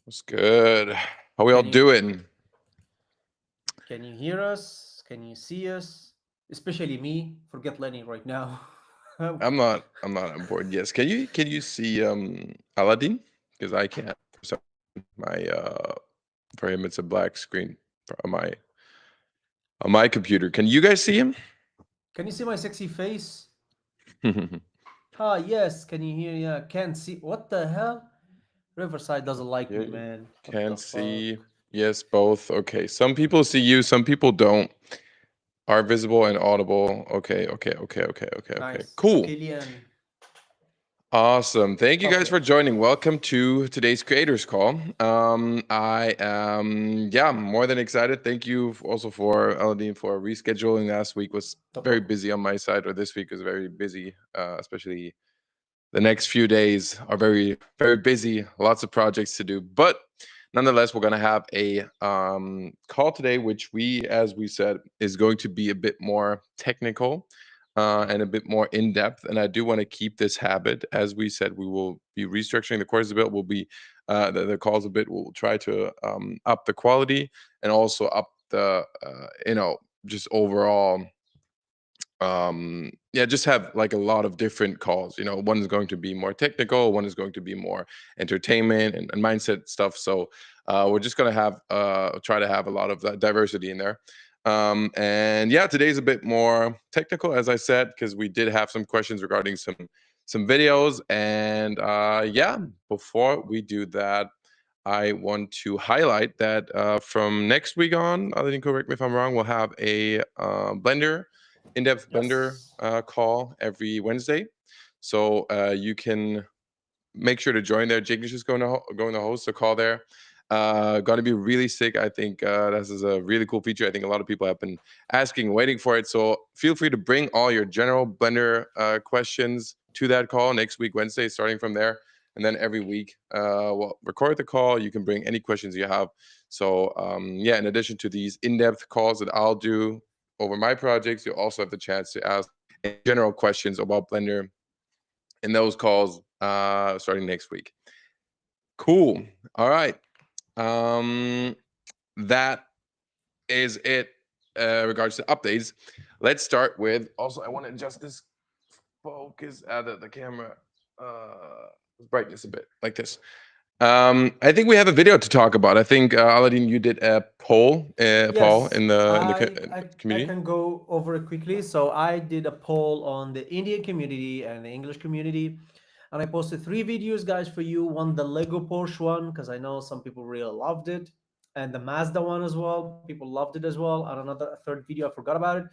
What's good? How we all Can you doing? can you hear us? Can you see us? Especially me. Forget Lenny right now. I'm not on board. Yes. Can you see Aladdin? Because I can't for some reason. My for him it's a black screen on my computer. Can you guys see him? Can you see my sexy face? Ah, yes. Can you hear? Yeah. Can't see. What the hell? Riverside doesn't like Yeah, me, you man. What can the see. fuck? Yes, both. Okay. Some people see you, some people don't. Are visible and audible. Okay. Nice. Cool. Killian. Awesome. Thank you guys Okay. for joining. Welcome to today's creators call. I am more than excited. Thank you also for Aladdin for rescheduling. Last week was No very problem. busy on my side, or this week was very busy, especially the next few days are very busy. Lots of projects to do, but nonetheless, we're gonna have a call today, which as we said, is going to be a bit more technical and a bit more in depth. And I do want to keep this habit. As we said, we will be restructuring the course a bit. We'll be the calls a bit. We'll try to up the quality and also up the just overall just have like a lot of different calls. One is going to be more technical, one is going to be more entertainment and mindset stuff. So we're just going to have try to have a lot of that diversity in there. And yeah, today's a bit more technical, as I said, because we did have some questions regarding some videos. And before we do that, I want to highlight that from next week on, I think, correct me if I'm wrong, we'll have a Blender in-depth Blender Yes. call every Wednesday. So you can make sure to join there. Jake is just going to host a call there. Going to be really sick. I think this is a really cool feature. I think a lot of people have been asking, waiting for it. So feel free to bring all your general Blender questions to that call next week, Wednesday, starting from there. And then every week, we'll record the call. You can bring any questions you have. So, in addition to these in depth calls that I'll do over my projects, you also have the chance to ask any general questions about Blender in those calls starting next week. Cool. All right. Um, that is it regards to updates. Let's start with also, I want to adjust this focus the camera brightness a bit like this. I think we have a video to talk about. I think Aladdin, you did a poll Yes. in the I, I I community. can go over it quickly. So I did a poll on the Indian community and the English community, and I posted three videos, guys, for you. One, the Lego Porsche one, because I know some people really loved it, and the Mazda one as well. People loved it as well. And another a third video, I forgot about it,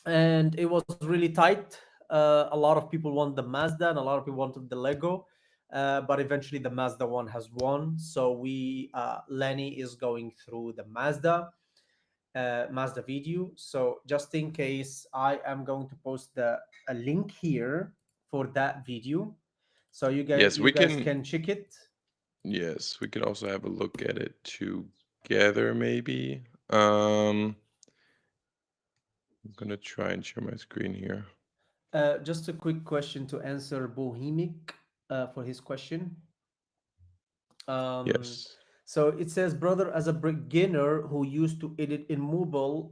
and it was really tight. A lot of people want the Mazda, and a lot of people wanted the Lego. But eventually, the Mazda one has won. So Lenny is going through the Mazda video. So just in case, I am going to post a link here for that video, so Yes, you we guys can. can check it. Yes, we could also have a look at it together, maybe. I'm gonna try and share my screen here. Just a quick question to answer Bohemic for his question. Um, Yes. so it says, brother, as a beginner who used to edit in mobile,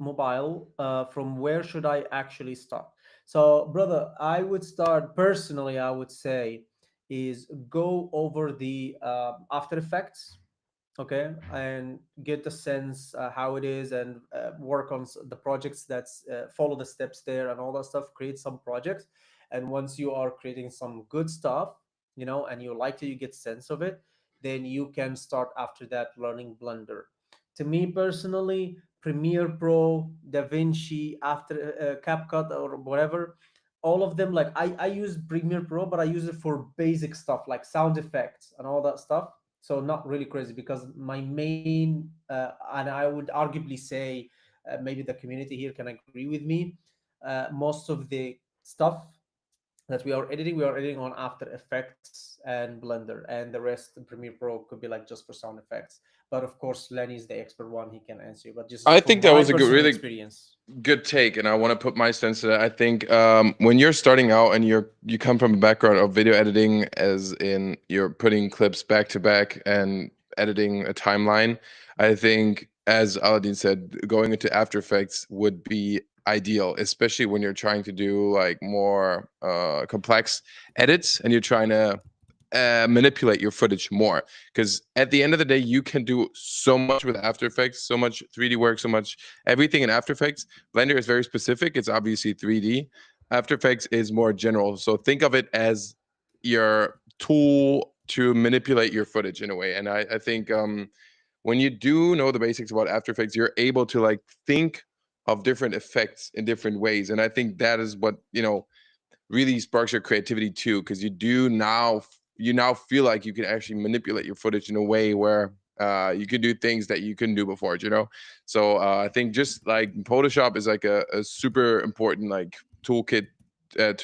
from where should I actually start? So, brother, I would start personally. I would say is go over the After Effects, okay, and get a sense how it is, and work on the projects that's follow the steps there and all that stuff. Create some projects, and once you are creating some good stuff, and you like it, you get sense of it, then you can start after that learning Blender. To me personally, Premiere Pro, DaVinci, after CapCut or whatever, all of them, like I use Premiere Pro, but I use it for basic stuff like sound effects and all that stuff. So not really crazy, because my main and I would arguably say, maybe the community here can agree with me, most of the stuff that we are editing on After Effects and Blender, and the rest in Premiere Pro could be like just for sound effects. But of course, Lenny is the expert one; he can answer you. But just I from think that my was a personal really experience. good take, and I want to put my sense to that. I think when you're starting out and you come from a background of video editing, as in you're putting clips back to back and editing a timeline, I think, as Aladdin said, going into After Effects would be ideal, especially when you're trying to do like more complex edits and you're trying to manipulate your footage more. Because at the end of the day, you can do so much with After Effects, so much 3D work, so much everything in After Effects. Blender is very specific. It's obviously 3D. After Effects is more general. So think of it as your tool to manipulate your footage in a way. And I think when you do know the basics about After Effects, you're able to like think of different effects in different ways. And I think that is what, really sparks your creativity too, because you now feel like you can actually manipulate your footage in a way where you can do things that you couldn't do before. So I think just like Photoshop is like a super important like toolkit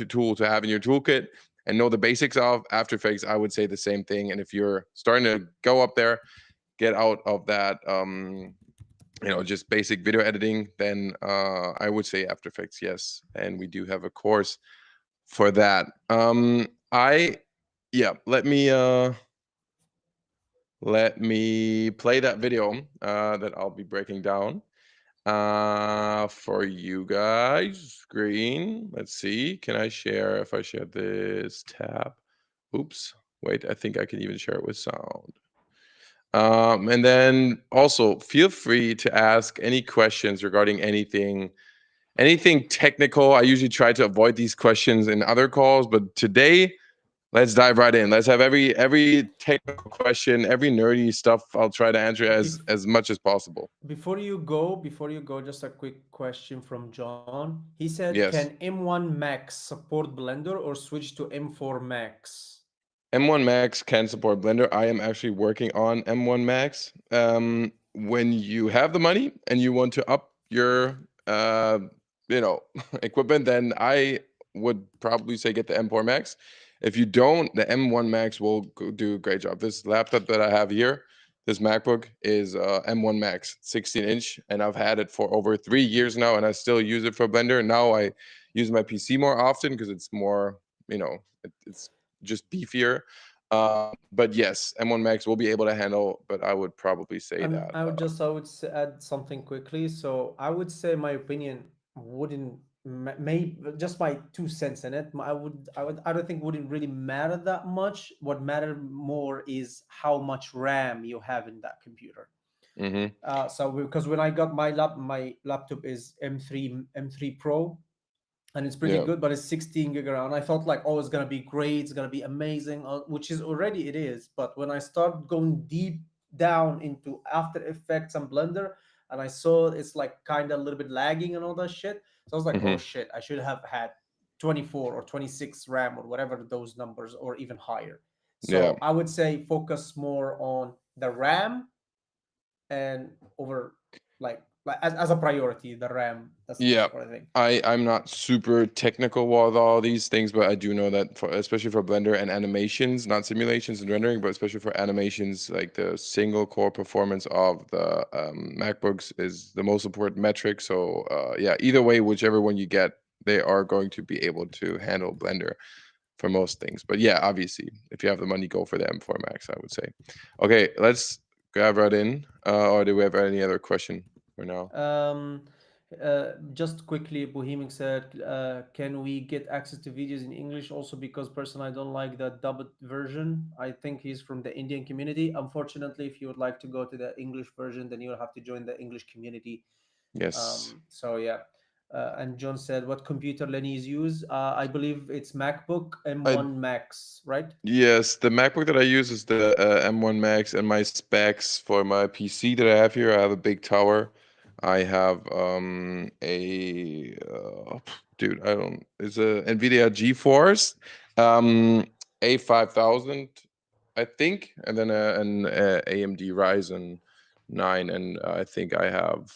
tool to have in your toolkit, and know the basics of After Effects. I would say the same thing. And if you're starting to go up there, get out of that just basic video editing, then I would say After Effects, yes. And we do have a course for that. I Yeah, let me play that video that I'll be breaking down for you guys. Screen. Let's see. Can I share? If I share this tab? Oops. Wait, I think I can even share it with sound. And then also feel free to ask any questions regarding anything technical. I usually try to avoid these questions in other calls, but today let's dive right in. Let's have every technical question, every nerdy stuff. I'll try to answer Bef- as much as possible. before you go, just a quick question from John. He said, "Can Yes. M1 Max support Blender or switch to M4 Max?" M1 Max can support Blender. I am actually working on M1 Max. When you have the money and you want to up your equipment, then I would probably say get the M4 Max. If you don't, the M1 Max will do a great job. This laptop that I have here, this MacBook, is M1 Max 16-inch, and I've had it for over 3 years now, and I still use it for Blender. Now I use my PC more often because it's more, it's just beefier. But yes, M1 Max will be able to handle, but I would probably say And that. add something quickly. So I would say my opinion wouldn't may just my 2 cents in it. I don't think wouldn't really matter that much. What mattered more is how much RAM you have in that computer. Hmm. So because when I got my laptop is M3 Pro, and it's pretty Yeah. good, but it's 16 gig around. I felt like, oh, it's gonna be great, it's gonna be amazing, which is already it is. But when I start going deep down into After Effects and Blender, and I saw it's like kind of a little bit lagging and all that shit, so I was like, oh Hmm. shit, I should have had 24 or 26 RAM or whatever those numbers, or even higher. Yeah. So I would say focus more on the RAM and over like as a priority, the RAM. That's the Yeah. most important thing. I'm not super technical with all these things, but I do know that especially for Blender and animations, not simulations and rendering, but especially for animations, like the single core performance of the MacBooks is the most important metric. So yeah, either way, whichever one you get, they are going to be able to handle Blender for most things. But yeah, obviously, if you have the money, go for the M4 Max, I would say. Okay, let's grab right in. Or do we have any other question for now? Um, just quickly, Bohemian said, "Can we get access to videos in English also? Because personally, I don't like the dubbed version. I think he's from the Indian community. Unfortunately, if you would like to go to the English version, then you'll have to join the English community. Yes. So yeah." And John said, "What computer Lenny's use? I believe it's MacBook I M1 Max, right?" Yes, the MacBook that I use is the M1 Max, and my specs for my PC that I have here, I have a big tower. I have dude, I don't, it's a NVIDIA GeForce A5000, I think, and then an AMD Ryzen 9, and I think I have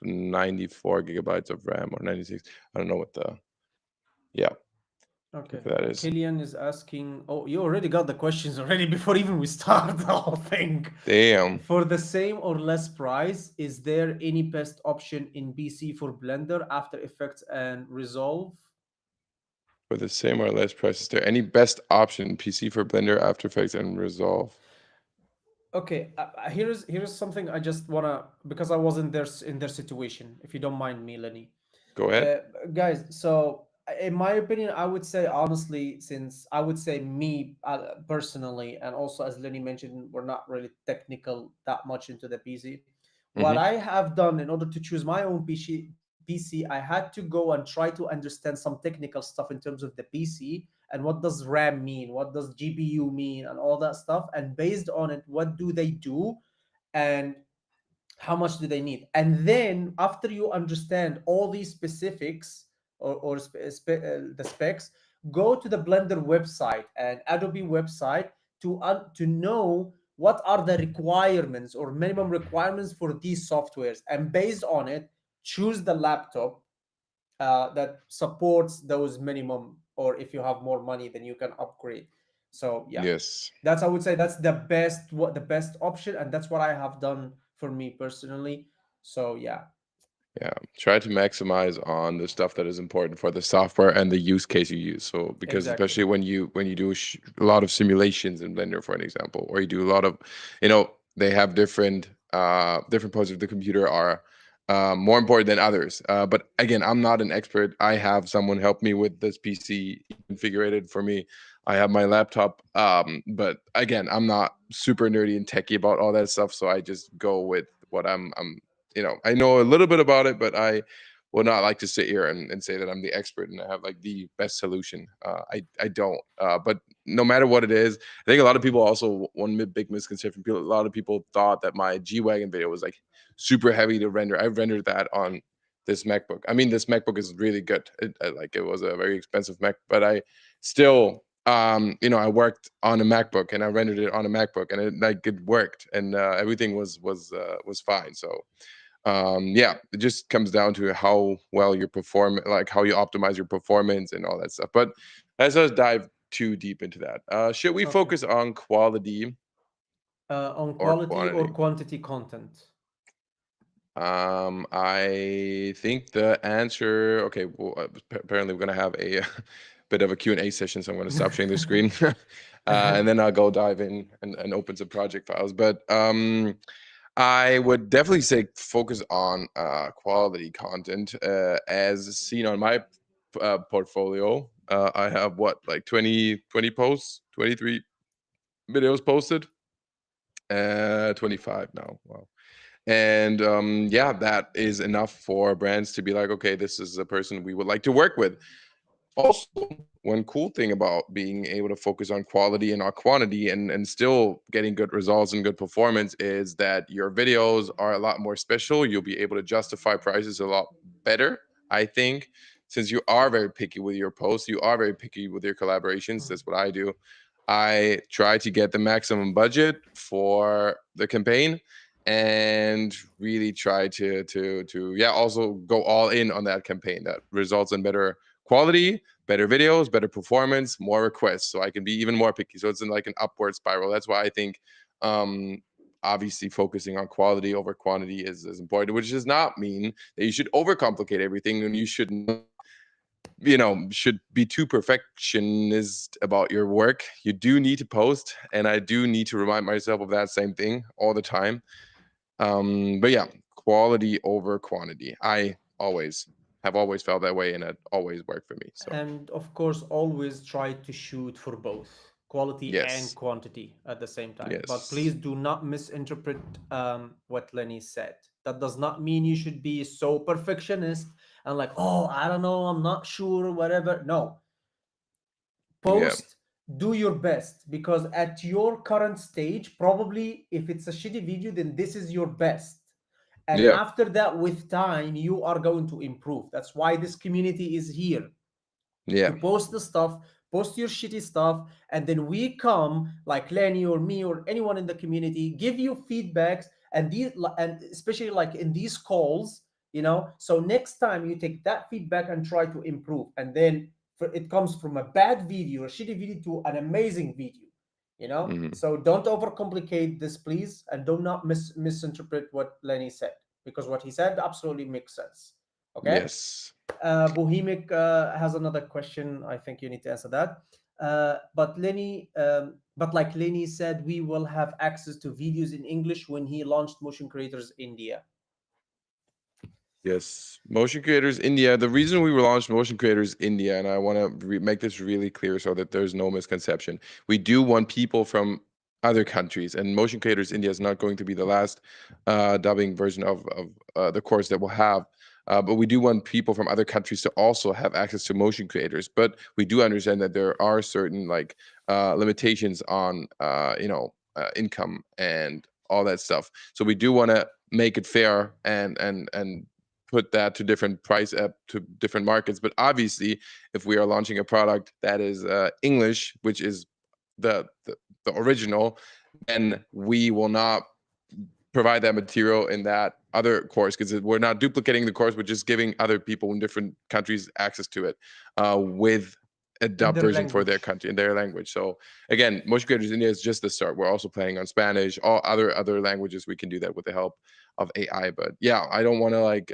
94 gigabytes of RAM or 96. I don't know what the, yeah, I Okay. think that is. Killian is asking, oh, you already got the questions already before even we start the whole thing. Damn. For the same or less price, is there any best option in BC for Blender, After Effects, and Resolve? For the same or less price, is there any best option in PC for Blender, After Effects, and Resolve? Okay, here's something I just wanna, because I was in their situation. If you don't mind me, Lenny. Go ahead. uh, Guys, so in my opinion, I would say honestly, since I would say me personally, and also as Lenny mentioned, we're not really technical that much into the PC. What Hmm. I have done in order to choose my own PC, I had to go and try to understand some technical stuff in terms of the PC and what does RAM mean, what does GPU mean, and all that stuff. And based on it, what do they do? And how much do they need? And then after you understand all these specifics, the specs, go to the Blender website and Adobe website to know what are the requirements or minimum requirements for these softwares, and based on it, choose the laptop that supports those minimum, or if you have more money, then you can upgrade. So yeah, Yes. that's, I would say, that's the best, what the best option, and that's what I have done for me personally. So yeah. Yeah, try to maximize on the stuff that is important for the software and the use case you use. So because Exactly. especially when you do a lot of simulations in Blender, for an example, or you do a lot of, they have different parts of the computer are more important than others. But again, I'm not an expert. I have someone help me with this PC. He configured it for me. I have my laptop. But again, I'm not super nerdy and techie about all that stuff. So I just go with what I know a little bit about it, but I would not like to sit here and say that I'm the expert and I have like the best solution. I don't. But no matter what it is, I think a lot of people also big misconception. A lot of people thought that my G wagon video was like super heavy to render. I rendered that on this MacBook. I mean, this MacBook is really good. It was a very expensive Mac, but I still I worked on a MacBook and I rendered it on a MacBook and it worked and everything was fine. So yeah, it just comes down to how well you perform, like how you optimize your performance and all that stuff. But let's not dive too deep into that. Should we Okay. focus on quality On or quality or quantity? quantity content? I think the answer. Okay, well, apparently we're gonna have a bit of a Q&A session, so I'm gonna stop sharing the screen, and then I'll go dive in and open some project files. But I would definitely say focus on quality content. As seen on my portfolio, I have what, like 20 posts, 23 videos posted, 25 now. Wow. And yeah, that is enough for brands to be like, okay, this is a person we would like to work with. Also, one cool thing about being able to focus on quality and not quantity and still getting good results and good performance is that your videos are a lot more special. You'll be able to justify prices a lot better, I think, since you are very picky with your posts, you are very picky with your collaborations. That's what I do. I try to get the maximum budget for the campaign and really try to yeah, also go all in on that campaign that results in better quality, better videos, better performance, more requests. So I can be even more picky. So it's in like an upward spiral. That's why I think um obviously focusing on quality over quantity is important, which does not mean that you should overcomplicate everything and you should not, should be too perfectionist about your work. You do need to post, and I do need to remind myself of that same thing all the time. But yeah, quality over quantity. I always felt that way, and it always worked for me. So And of course, always try to shoot for both quality and yes, quantity at the same time. But please yes, do not misinterpret what Lenny said. That does not mean you should be so perfectionist and like, oh, I don't know, I'm not sure, whatever. No, yeah, post, do your best, because at your current stage, probably if it's a shitty video, then this is your best. And yeah, after that, with time, you are going to improve. That's why this community is here, yeah. to post the stuff, post your shitty stuff, and then we come, like Lenny or me or anyone in the community, give you feedbacks, and especially like in these calls, so next time you take that feedback and try to improve, and then it comes from a bad video, a shitty video, to an amazing video. Hmm. So don't overcomplicate this, please, and do not misinterpret what Lenny said, because what he said absolutely makes sense. Okay. Yes. Bohemic has another question. I think you need to answer that. But like Lenny said, we will have access to videos in English when he launched Motion Creators India. Yes, Motion Creators India. The reason we launched Motion Creators India, and I want to make this really clear so that there's no misconception. We do want people from other countries, and Motion Creators India is not going to be the last dubbing version of the course that we'll have. But we do want people from other countries to also have access to motion creators. But we do understand that there are certain like limitations on income and all that stuff. So we do want to make it fair and put that to different price to different markets. But obviously, if we are launching a product that is English, which is the original, then we will not provide that material in that other course because we're not duplicating the course. We're just giving other people in different countries access to it with a In dub their version for their language. country in their language. So again, Motion Creators India is just the start. We're also planning on Spanish, all other languages. We can do that with the help of AI. But yeah, I don't want to like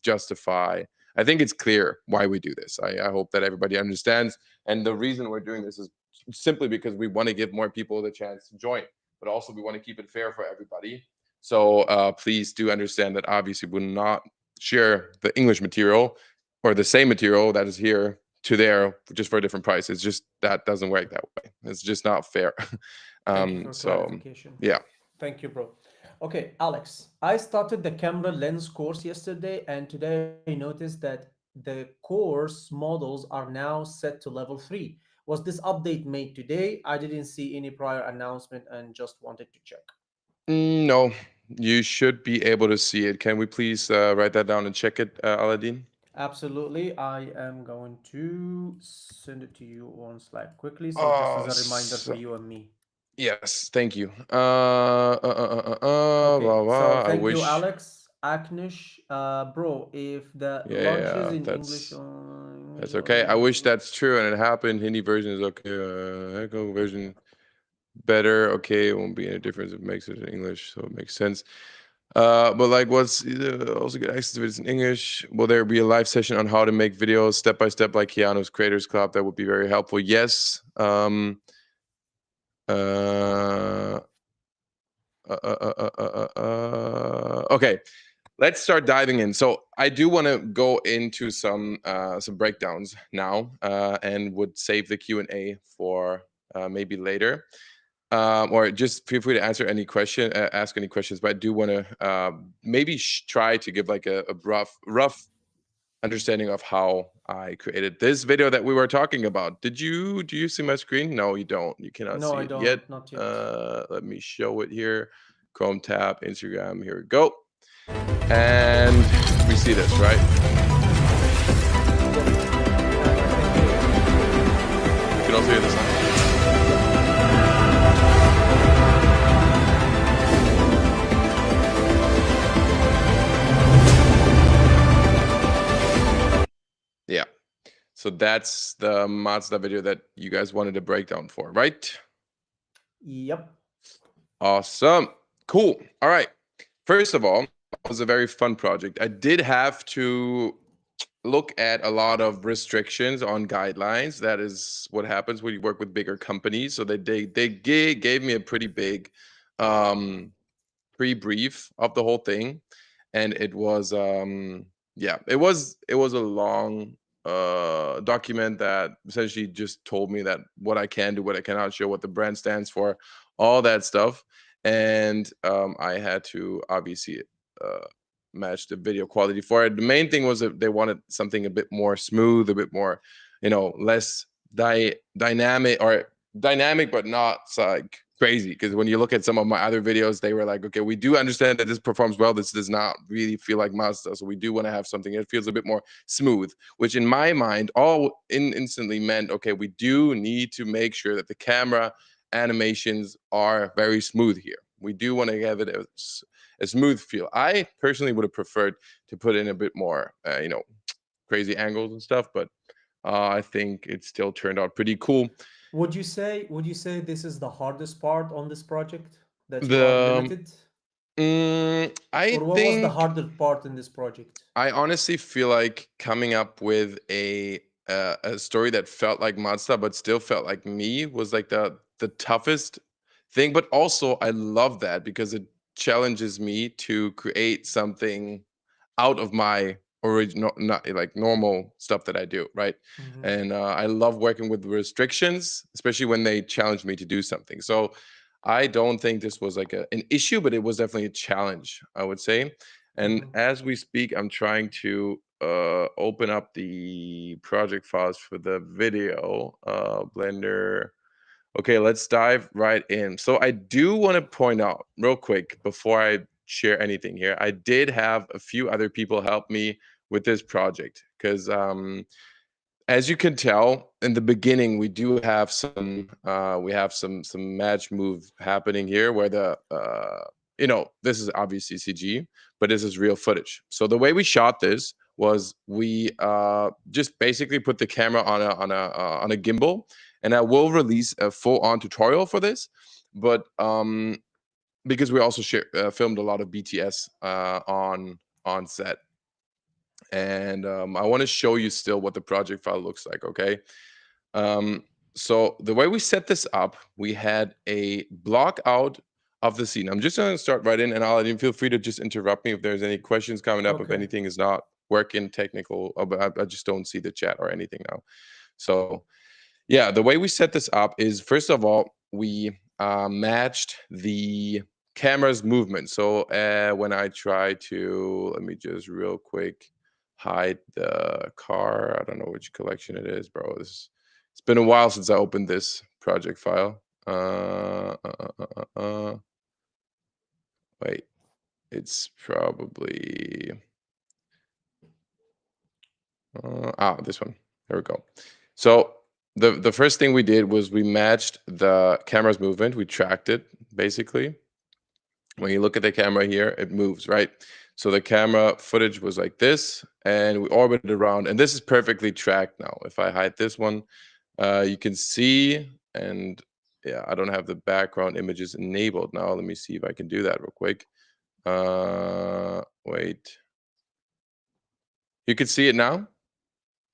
justify. I think it's clear why we do this. I hope that everybody understands. And the reason we're doing this is simply because we want to give more people the chance to join, but also we want to keep it fair for everybody. So please do understand that obviously we'll not share the English material or the same material that is here to there just for a different price. It's just that doesn't work that way. It's just not fair. Thank you for So clarification. yeah. Thank you, bro. Okay, Alex, I started the camera lens course yesterday, and today I noticed that the course models are now set to level 3. Was this update made today? I didn't see any prior announcement and just wanted to check. No, you should be able to see it. Can we please write that down and check it, Aladdin? Absolutely. I am going to send it to you on Slack quickly. So, just as Oh, a reminder for you and me. yes, thank you. Okay. Blah, So, blah. I thank you, wish. Alex. Aknish, bro, if the launches Yeah, in English that's or English That's okay. I wish only. that's true and it happened. Hindi version is okay. Echo version better. Okay, it won't be any difference. It makes it in English, so it makes sense. But like, what's also get access to videos in English? Will there be a live session on how to make videos step by step, like Keanu's Creators Club? That would be very helpful. Yes. Uh, okay, let's start diving in. So I do want to go into some breakdowns now, and would save the Q&A for maybe later, or just feel free to answer any question, ask any questions. But I do want to maybe try to give like a rough understanding of how I created this video that we were talking about. Do you see my screen? No, you don't. You cannot No, see I it yet. don't. Not yet. Let me show it here. Chrome tab, Instagram. Here we go. And we see this, right? Yes, I can hear it. You can also hear the sound. Yeah. So that's the Mazda video that you guys wanted a breakdown for, right? Yep. Awesome. Cool. All right. First of all, it was a very fun project. I did have to look at a lot of restrictions on guidelines. That is what happens when you work with bigger companies. So they gave me a pretty big pre-brief of the whole thing, and it was yeah, it was a long document that essentially just told me that what I can do, what I cannot show, what the brand stands for, all that stuff. And I had to obviously uh, match the video quality for it. The main thing was that they wanted something a bit more smooth, a bit more, less dynamic, or dynamic, but not like crazy. Because when you look at some of my other videos, they were like, okay, we do understand that this performs well. This does not really feel like Mazda. So we do want to have something that feels a bit more smooth, which in my mind all instantly meant, okay, we do need to make sure that the camera animations are very smooth here. We do want to have it a smooth feel. I personally would have preferred to put in a bit more, crazy angles and stuff, but I think it still turned out pretty cool. Would you say this is the hardest part on this project, that you are The limited? I Or what was the think harder part in this project? I honestly feel like coming up with a a story that felt like Mazda, but still felt like me was like the toughest thing. But also, I love that because it challenges me to create something out of my original, not like normal stuff that I do, right? Mhm. And I love working with restrictions, especially when they challenge me to do something. So I don't think this was like an issue, but it was definitely a challenge, I would say. And Mhm. as we speak, I'm trying to open up the project files for the video. Blender. Okay, let's dive right in. So I do want to point out real quick before I share anything here. I did have a few other people help me with this project because as you can tell in the beginning, we do have some match move happening here where the this is obviously CG, but this is real footage. So the way we shot this was we just basically put the camera on a gimbal, and I will release a full on tutorial for this, but because we also filmed a lot of BTS on set, and I want to show you still what the project file looks like. Okay. Um, so the way we set this up, we had a block out of the scene. I'm just going to start right in, and I'll feel free to just interrupt me if there's any questions coming up, if Okay. anything is not working technical, but I just don't see the chat or anything now. So yeah, the way we set this up is, first of all, we matched the camera's movement. So when I try to, let me just real quick hide the car. I don't know which collection it is, bro. It's been a while since I opened this project file. Wait, it's probably this one. There we go. So the first thing we did was we matched the camera's movement. We tracked it basically. When you look at the camera here, it moves, right? So the camera footage was like this, and we orbited around, and this is perfectly tracked now. If I hide this one, you can see, and yeah, I don't have the background images enabled now. Let me see if I can do that real quick. Wait. You can see it now?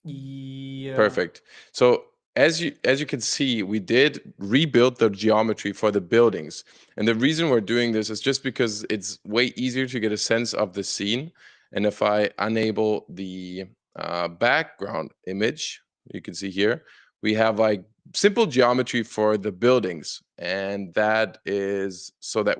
Yeah. Perfect. So as you can see, we did rebuild the geometry for the buildings. And the reason we're doing this is just because it's way easier to get a sense of the scene. And if I enable the background image, you can see here, we have like simple geometry for the buildings. And that is so that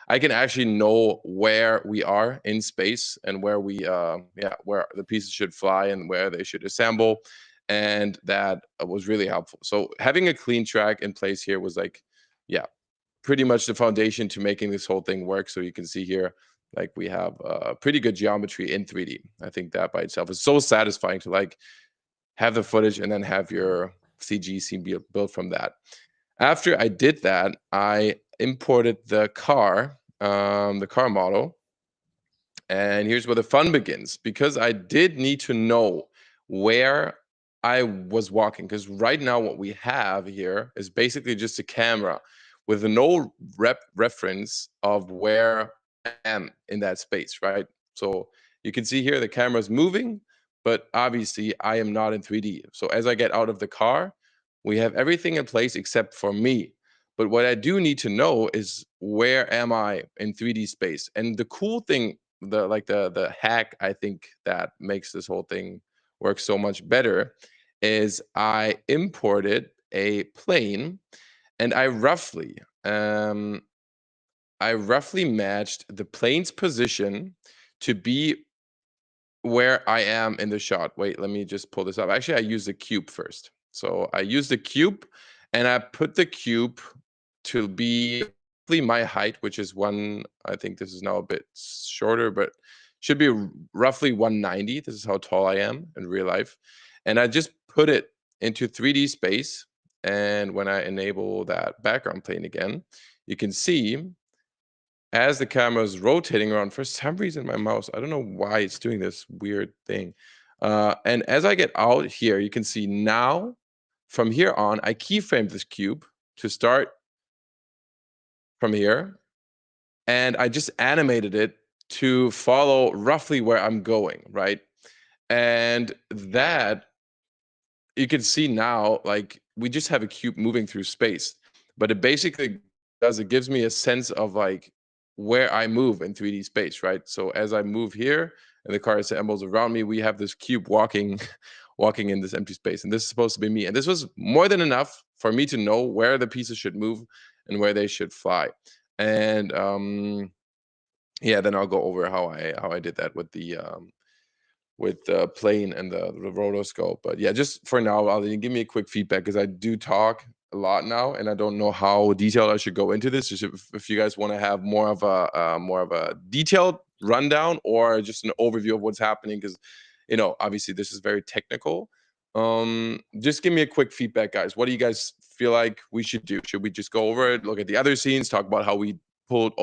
I can actually know where we are in space and where where the pieces should fly and where they should assemble, and that was really helpful. So having a clean track in place here was like, yeah, pretty much the foundation to making this whole thing work. So you can see here, like we have pretty good geometry in 3D. I think that by itself is so satisfying to like have the footage and then have your CG scene be built from that. After I did that, I imported the car model, and here's where the fun begins, because I did need to know where I was walking. Because right now, what we have here is basically just a camera with no reference of where I am in that space, right? So you can see here the camera is moving, but obviously I am not in 3D. So as I get out of the car, we have everything in place except for me. But what I do need to know is, where am I in 3D space? And the cool thing, the hack, I think, that makes this whole thing work so much better, is I imported a plane, and um I roughly matched the plane's position to be where I am in the shot. Wait, let me just pull this up. Actually, I used the cube first. So I used the cube, and I put the cube to be roughly my height, which is I think this is now a bit shorter, but should be roughly 190. This is how tall I am in real life. And I just put it into 3D space. And when I enable that background plane again, you can see, as the camera is rotating around, for some reason my mouse, I don't know why it's doing this weird thing. And as I get out here, you can see now, from here on, I keyframed this cube to start from here, and I just animated it to follow roughly where I'm going, right? And that you can see now, like we just have a cube moving through space, but it basically does, it gives me a sense of like where I move in 3D space, right? So as I move here and the car assembles around me, we have this cube walking walking in this empty space, and this is supposed to be me. And this was more than enough for me to know where the pieces should move and where they should fly. And yeah, then I'll go over how I did that with the plane and the rotoscope. But yeah, just for now, I'll give me a quick feedback because I do talk a lot now, and I don't know how detailed I should go into this. Just if you guys want to have more of a detailed rundown or just an overview of what's happening, because obviously this is very technical. Just give me a quick feedback, guys. What do you guys feel like we should do? Should we just go over it, look at the other scenes, talk about how we pulled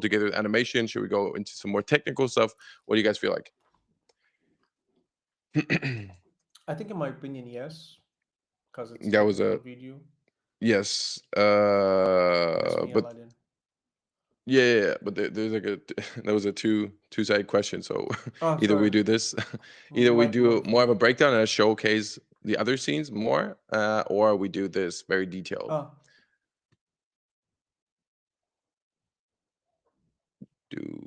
together the animation? Should we go into some more technical stuff? What do you guys feel like? I think, in my opinion, yes, because it's a That was technical a video. yes. Yes, me, But Aladdin. yeah. But there's like a that was a two-sided question. So Oh, either we sorry. do this, either we My do more of fault. a breakdown and showcase the other scenes more, or we do this very detailed. Oh, Do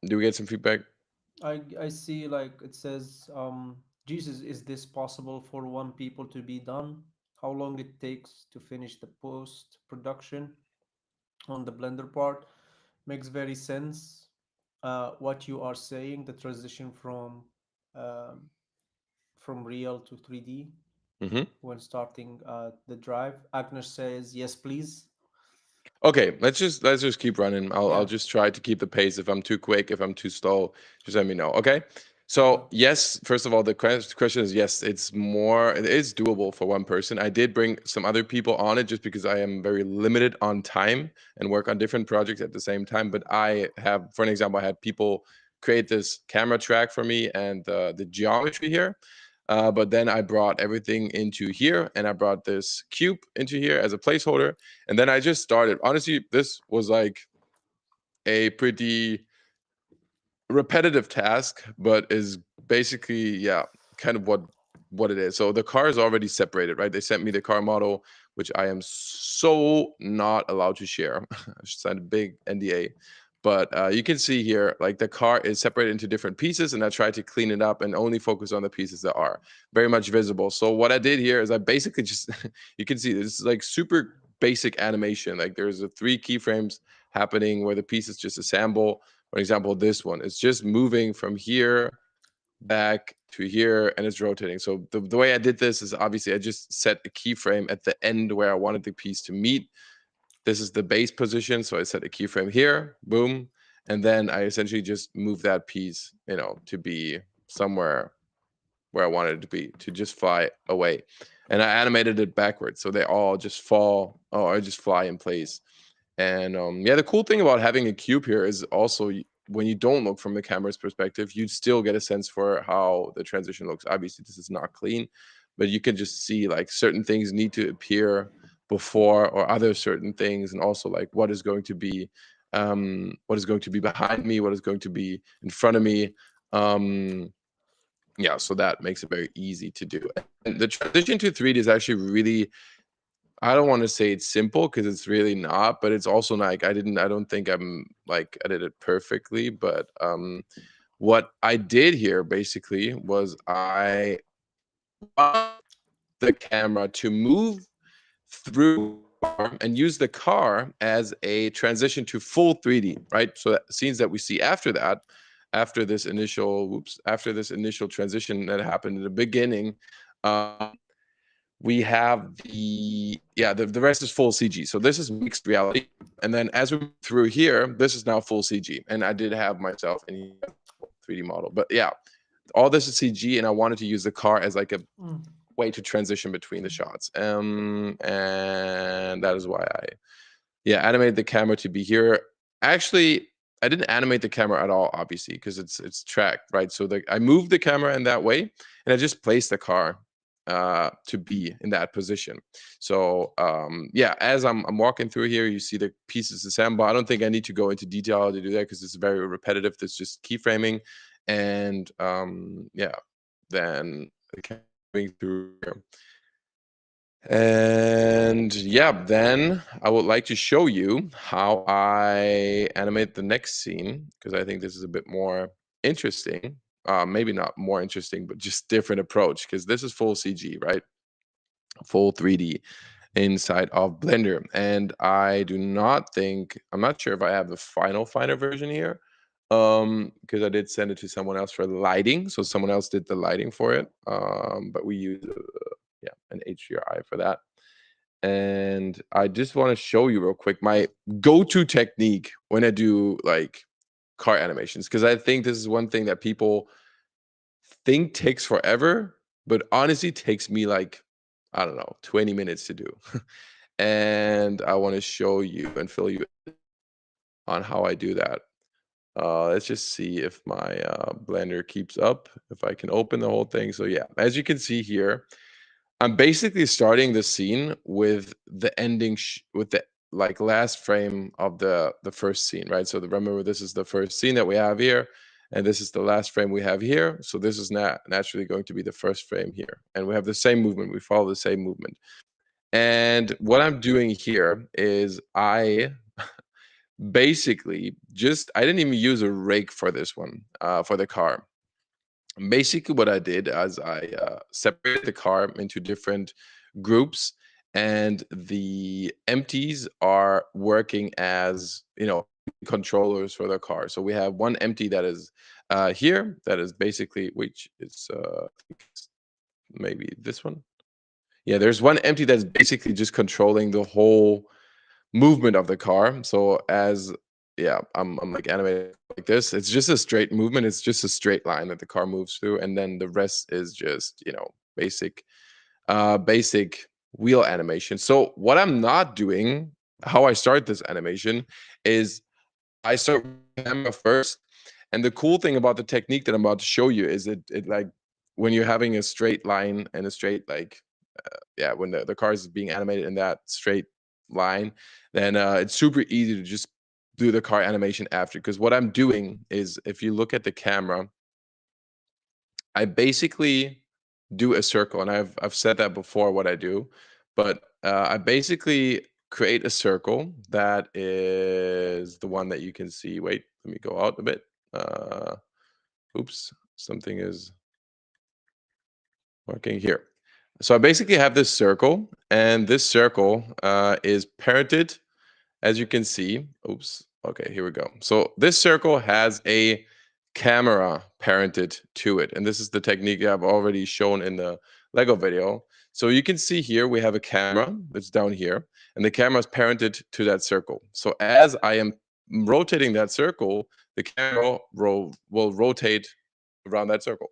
do we get some feedback? I see. Like it says, Jesus, is this possible for one people to be done? How long it takes to finish the post production on the Blender part makes very sense. What you are saying, the transition um, from real to 3D Hmm. when starting the drive. Agnes says, yes, please. Okay, let's just keep running. I'll Yeah. just try to keep the pace. If I'm too quick, if I'm too slow, just let me know. Okay. Okay. So yes, first of all, the question is yes, it is doable for one person. I did bring some other people on it just because I am very limited on time and work on different projects at the same time. But I have, for an example, I had people create this camera track for me and the geometry here. But then I brought everything into here, and I brought this cube into here as a placeholder, and then I just started. Honestly, this was like a pretty repetitive task, but is basically, yeah, kind of what it is. So the car is already separated, right? They sent me the car model, which I am so not allowed to share. I should sign a big NDA. But you can see here, like the car is separated into different pieces, and I tried to clean it up and only focus on the pieces that are very much visible. So what I did here is I basically just, you can see this is like super basic animation. Like there's a 3 keyframes happening where the pieces just assemble. For example, this one, it's just moving from here back to here and it's rotating. So the way I did this is obviously I just set a keyframe at the end where I wanted the piece to meet. This is the base position. So I set a keyframe here, boom. And then I essentially just move that piece, to be somewhere where I wanted it to be, to just fly away. And I animated it backwards. So they all just fall, or just fly in place. And yeah, the cool thing about having a cube here is also when you don't look from the camera's perspective, you still get a sense for how the transition looks. Obviously, this is not clean, but you can just see like certain things need to appear before or other certain things, and also like what is going to be behind me, what is going to be in front of me. Yeah, so that makes it very easy to do. And the transition to 3D is actually really, I don't want to say it's simple because it's really not, but it's also like I don't think I did it perfectly, but what I did here basically was I want the camera to move through and use the car as a transition to full 3D, right? So that scenes that we see after that, after this initial transition that happened in the beginning, um, we have the rest is full CG. So this is mixed reality. And then as we move through here, this is now full CG. And I did have myself in 3D model. But yeah, all this is CG, and I wanted to use the car as like a Mm. way to transition between the shots. And that is why I animated the camera to be here. Actually, I didn't animate the camera at all, obviously, because it's tracked, right? So I moved the camera in that way, and I just placed the car to be in that position. So yeah, as I'm walking through here, you see the pieces assemble. I don't think I need to go into detail to do that because it's very repetitive. It's just keyframing, and yeah. then coming through here. And yeah, then I would like to show you how I animate the next scene, because I think this is a bit more interesting. Maybe not more interesting, but just different approach, because this is full CG, right? Full 3D inside of Blender. And I do not think, I'm not sure if I have the final version here, because I did send it to someone else for lighting. So someone else did the lighting for it. But we use an HDRI for that. And I just want to show you real quick my go-to technique when I do like car animations, because I think this is one thing that people think takes forever, but honestly takes me like, I don't know, 20 minutes to do. And I want to show you and fill you on how I do that. Let's just see if my Blender keeps up, if I can open the whole thing. So yeah, as you can see here, I'm basically starting the scene with the ending, with the like last frame of the first scene, right? So remember, this is the first scene that we have here, and this is the last frame we have here. So this is naturally going to be the first frame here, and we have the same movement. We follow the same movement. And what I'm doing here is I basically I didn't even use a rake for this one, for the car. Basically what I did is I separated the car into different groups, and the empties are working as, controllers for the car. So we have one empty that is here, that is basically, which is maybe this one. Yeah, there's one empty that's basically just controlling the whole movement of the car. So I'm like animating like this. It's just a straight movement. It's just a straight line that the car moves through, and then the rest is just basic basic wheel animation. So what I'm not doing, how I start this animation, is I start with the camera first. And the cool thing about the technique that I'm about to show you is it like when you're having a straight line and a straight when the car is being animated in that straight line, then it's super easy to just do the car animation after. Because what I'm doing is, if you look at the camera, I basically do a circle, and I've said that before what I do, but I basically create a circle that is the one that you can see. Wait, let me go out a bit. Oops, something is working here. So I basically have this circle, and this circle is parented, as you can see. Oops. Okay, here we go. So this circle has a camera parented to it, and this is the technique I've already shown in the Lego video. So you can see here we have a camera that's down here, and the camera is parented to that circle. So as I am rotating that circle, the camera will rotate around that circle.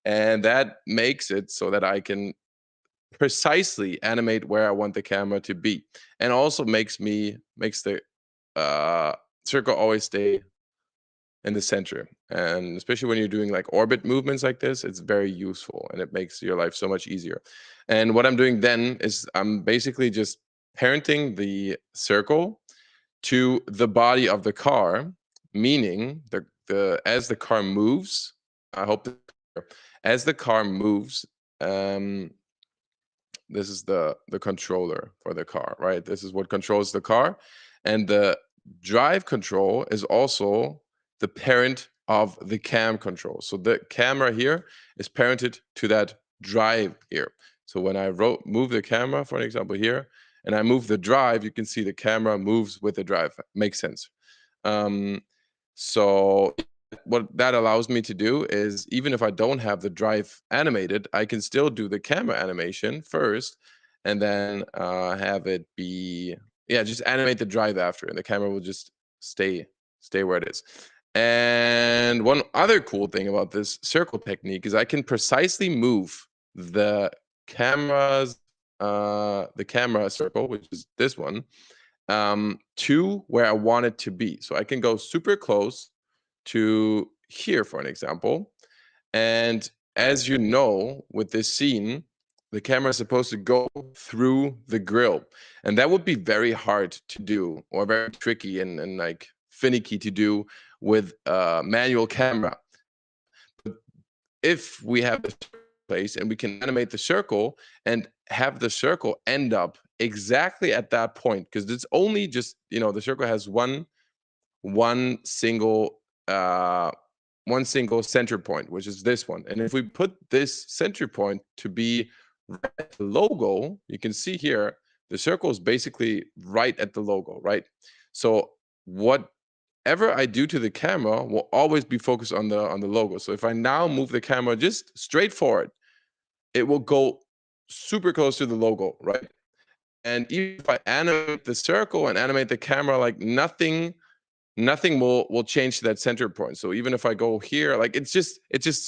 And that makes it so that I can precisely animate where I want the camera to be, and also makes the circle always stay in the center. And especially when you're doing like orbit movements like this, it's very useful, and it makes your life so much easier. And what I'm doing then is I'm basically just parenting the circle to the body of the car, meaning the as the car moves, I hope that as the car moves, um, this is the controller for the car, right? This is what controls the car, and the drive control is also the parent of the cam control. So the camera here is parented to that drive here. So when I move the camera, for an example here, and I move the drive, you can see the camera moves with the drive. Makes sense. So what that allows me to do is, even if I don't have the drive animated, I can still do the camera animation first, and then have it be, just animate the drive after, and the camera will just stay where it is. And one other cool thing about this circle technique is I can precisely move the camera circle, which is this one, to where I want it to be. So I can go super close to here, for an example. And as you know, with this scene, the camera is supposed to go through the grill. And that would be very hard to do, or very tricky and like finicky to do with a manual camera. But if we have this place and we can animate the circle and have the circle end up exactly at that point, because it's only just, the circle has one single uh one single center point, which is this one. And if we put this center point to be right at the logo, you can see here the circle is basically right at the logo, right? So whatever I do to the camera will always be focused on the logo. So if I now move the camera just straight forward, it will go super close to the logo, right? And even if I animate the circle and animate the camera, like nothing will change to that center point. So even if I go here, like it's just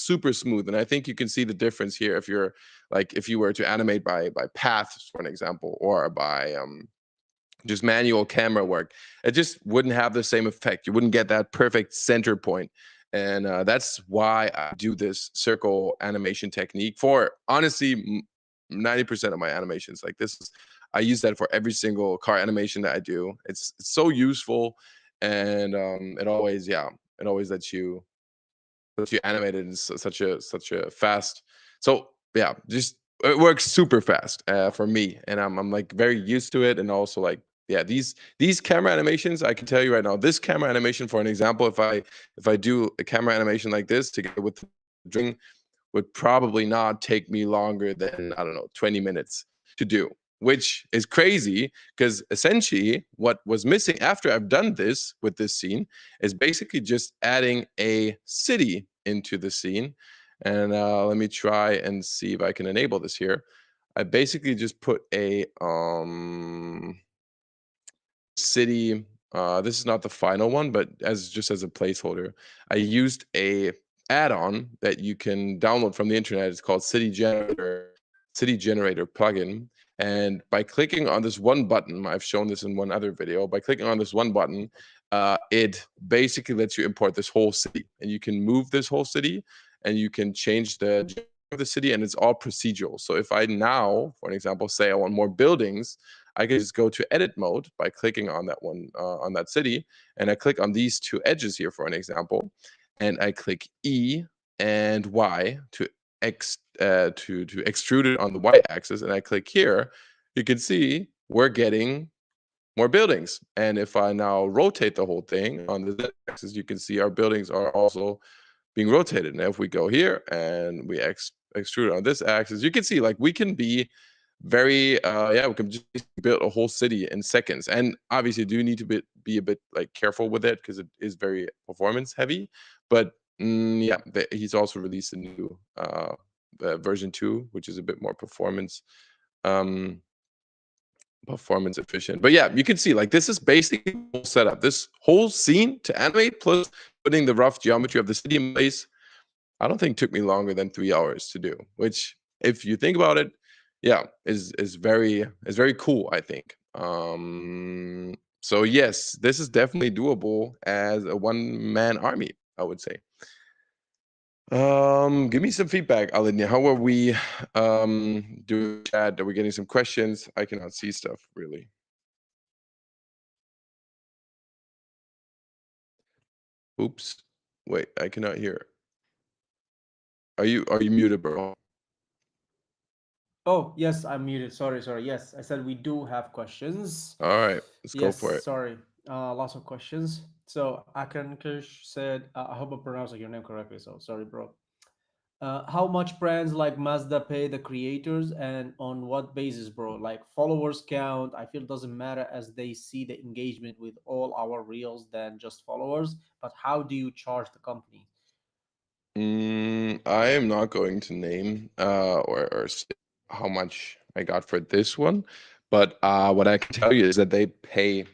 super smooth. And I think you can see the difference here if you're like, if you were to animate by paths, for an example, or by just manual camera work, it just wouldn't have the same effect. You wouldn't get that perfect center point. And that's why I do this circle animation technique for, honestly, 90% of my animations. Like I use that for every single car animation that I do. It's so useful, and it always lets you animate it in such a fast. So yeah, just it works super fast for me, and I'm like very used to it. And also, like, yeah, these camera animations, I can tell you right now, this camera animation, for an example, if I do a camera animation like this together with the drink, would probably not take me longer than, I don't know, 20 minutes to do, which is crazy, because essentially what was missing after I've done this with this scene is basically just adding a city into the scene. And let me try and see if I can enable this here. I basically just put a city. This is not the final one, but just as a placeholder, I used a add-on that you can download from the internet. It's called City Generator plugin. And by clicking on this one button, I've shown this in one other video. By clicking on this one button, it basically lets you import this whole city, and you can move this whole city, and you can change the of the city, and it's all procedural. So if I now, for an example, say I want more buildings, I can just go to edit mode by clicking on that one, on that city, and I click on these two edges here, for an example, and I click E and Y to extrude it on the Y axis, and I click here. You can see we're getting more buildings. And if I now rotate the whole thing on the Z axis, you can see our buildings are also being rotated. Now, if we go here and we extrude on this axis, you can see, like, we can be very we can just build a whole city in seconds. And obviously do need to be a bit like careful with it, because it is very performance heavy. But he's also released a new version 2, which is a bit more performance efficient. But yeah, you can see, like, this is basically the whole setup. This whole scene to animate, plus putting the rough geometry of the city in place, I don't think took me longer than 3 hours to do, which, if you think about it, yeah, is very cool, I think. So yes, this is definitely doable as a one-man army, I would say. Give me some feedback, Alinia. How are we doing chat? Are we getting some questions? I cannot see stuff really. Oops. Wait, I cannot hear. Are you muted, bro? Oh, yes, I'm muted. Sorry. Yes, I said we do have questions. All right, let's go Yes, for it. sorry. Lots of questions. So Akankish said, I hope I'm pronouncing your name correctly. So sorry, bro. How much brands like Mazda pay the creators, and on what basis, bro? Like followers count, I feel doesn't matter, as they see the engagement with all our reels than just followers. But how do you charge the company? I am not going to name or say how much I got for this one, but what I can tell you is that they pay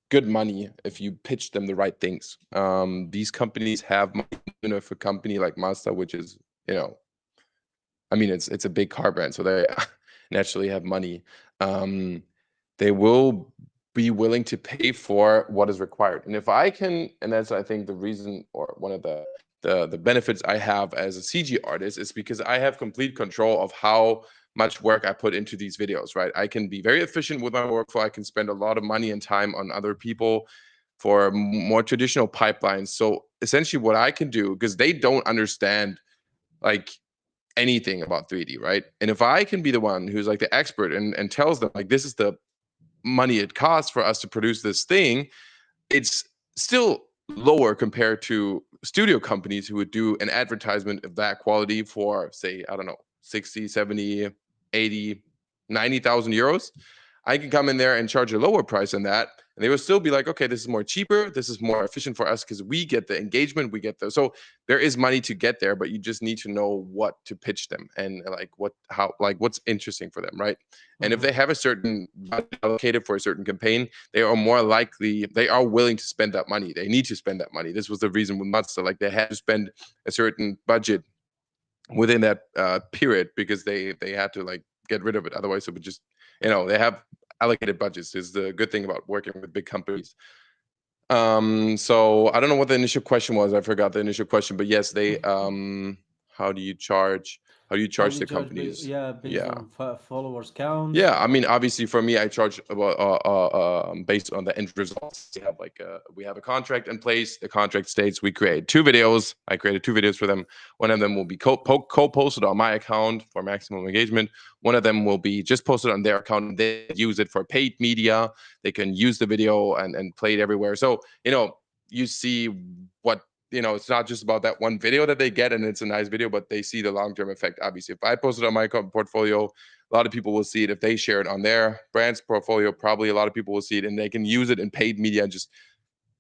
good money if you pitch them the right things. These companies have money. If a company like Mazda, which is, I mean, it's a big car brand, so they naturally have money. They will be willing to pay for what is required. And if I can, and that's, I think, the reason, or one of the benefits I have as a CG artist, is because I have complete control of how much work I put into these videos, right? I can be very efficient with my workflow. I can spend a lot of money and time on other people for more traditional pipelines. So essentially, what I can do, because they don't understand like anything about 3D, right? And if I can be the one who's like the expert and tells them like this is the money it costs for us to produce this thing, it's still lower compared to studio companies who would do an advertisement of that quality for, say, I don't know, 60, 70, 80, 90,000 euros. I can come in there and charge a lower price than that. And they will still be like, okay, this is more cheaper. This is more efficient for us because we get the engagement, we get the, so there is money to get there, but you just need to know what to pitch them and like what, how, like what's interesting for them, right? And if Mhm. they have a certain budget allocated for a certain campaign, they are more likely, they are willing to spend that money. They need to spend that money. This was the reason with Mazda, like they had to spend a certain budget within that period because they had to like get rid of it. Otherwise, it would just, they have allocated budgets. Is the good thing about working with big companies. So I don't know what the initial question was. I forgot the initial question, but yes, they how do you charge? How do you How charge do you the judge companies? based Yeah. on followers count Yeah, I or? mean, obviously for me, I charge about based on the end results. We have a contract in place. The contract states we create two videos. I created two videos for them. One of them will be co-posted on my account for maximum engagement. One of them will be just posted on their account, and they use it for paid media. They can use the video and play it everywhere. So you see what it's not just about that one video that they get, and it's a nice video, but they see the long-term effect. Obviously, if I post it on my portfolio, a lot of people will see it. If they share it on their brand's portfolio, probably a lot of people will see it, and they can use it in paid media and just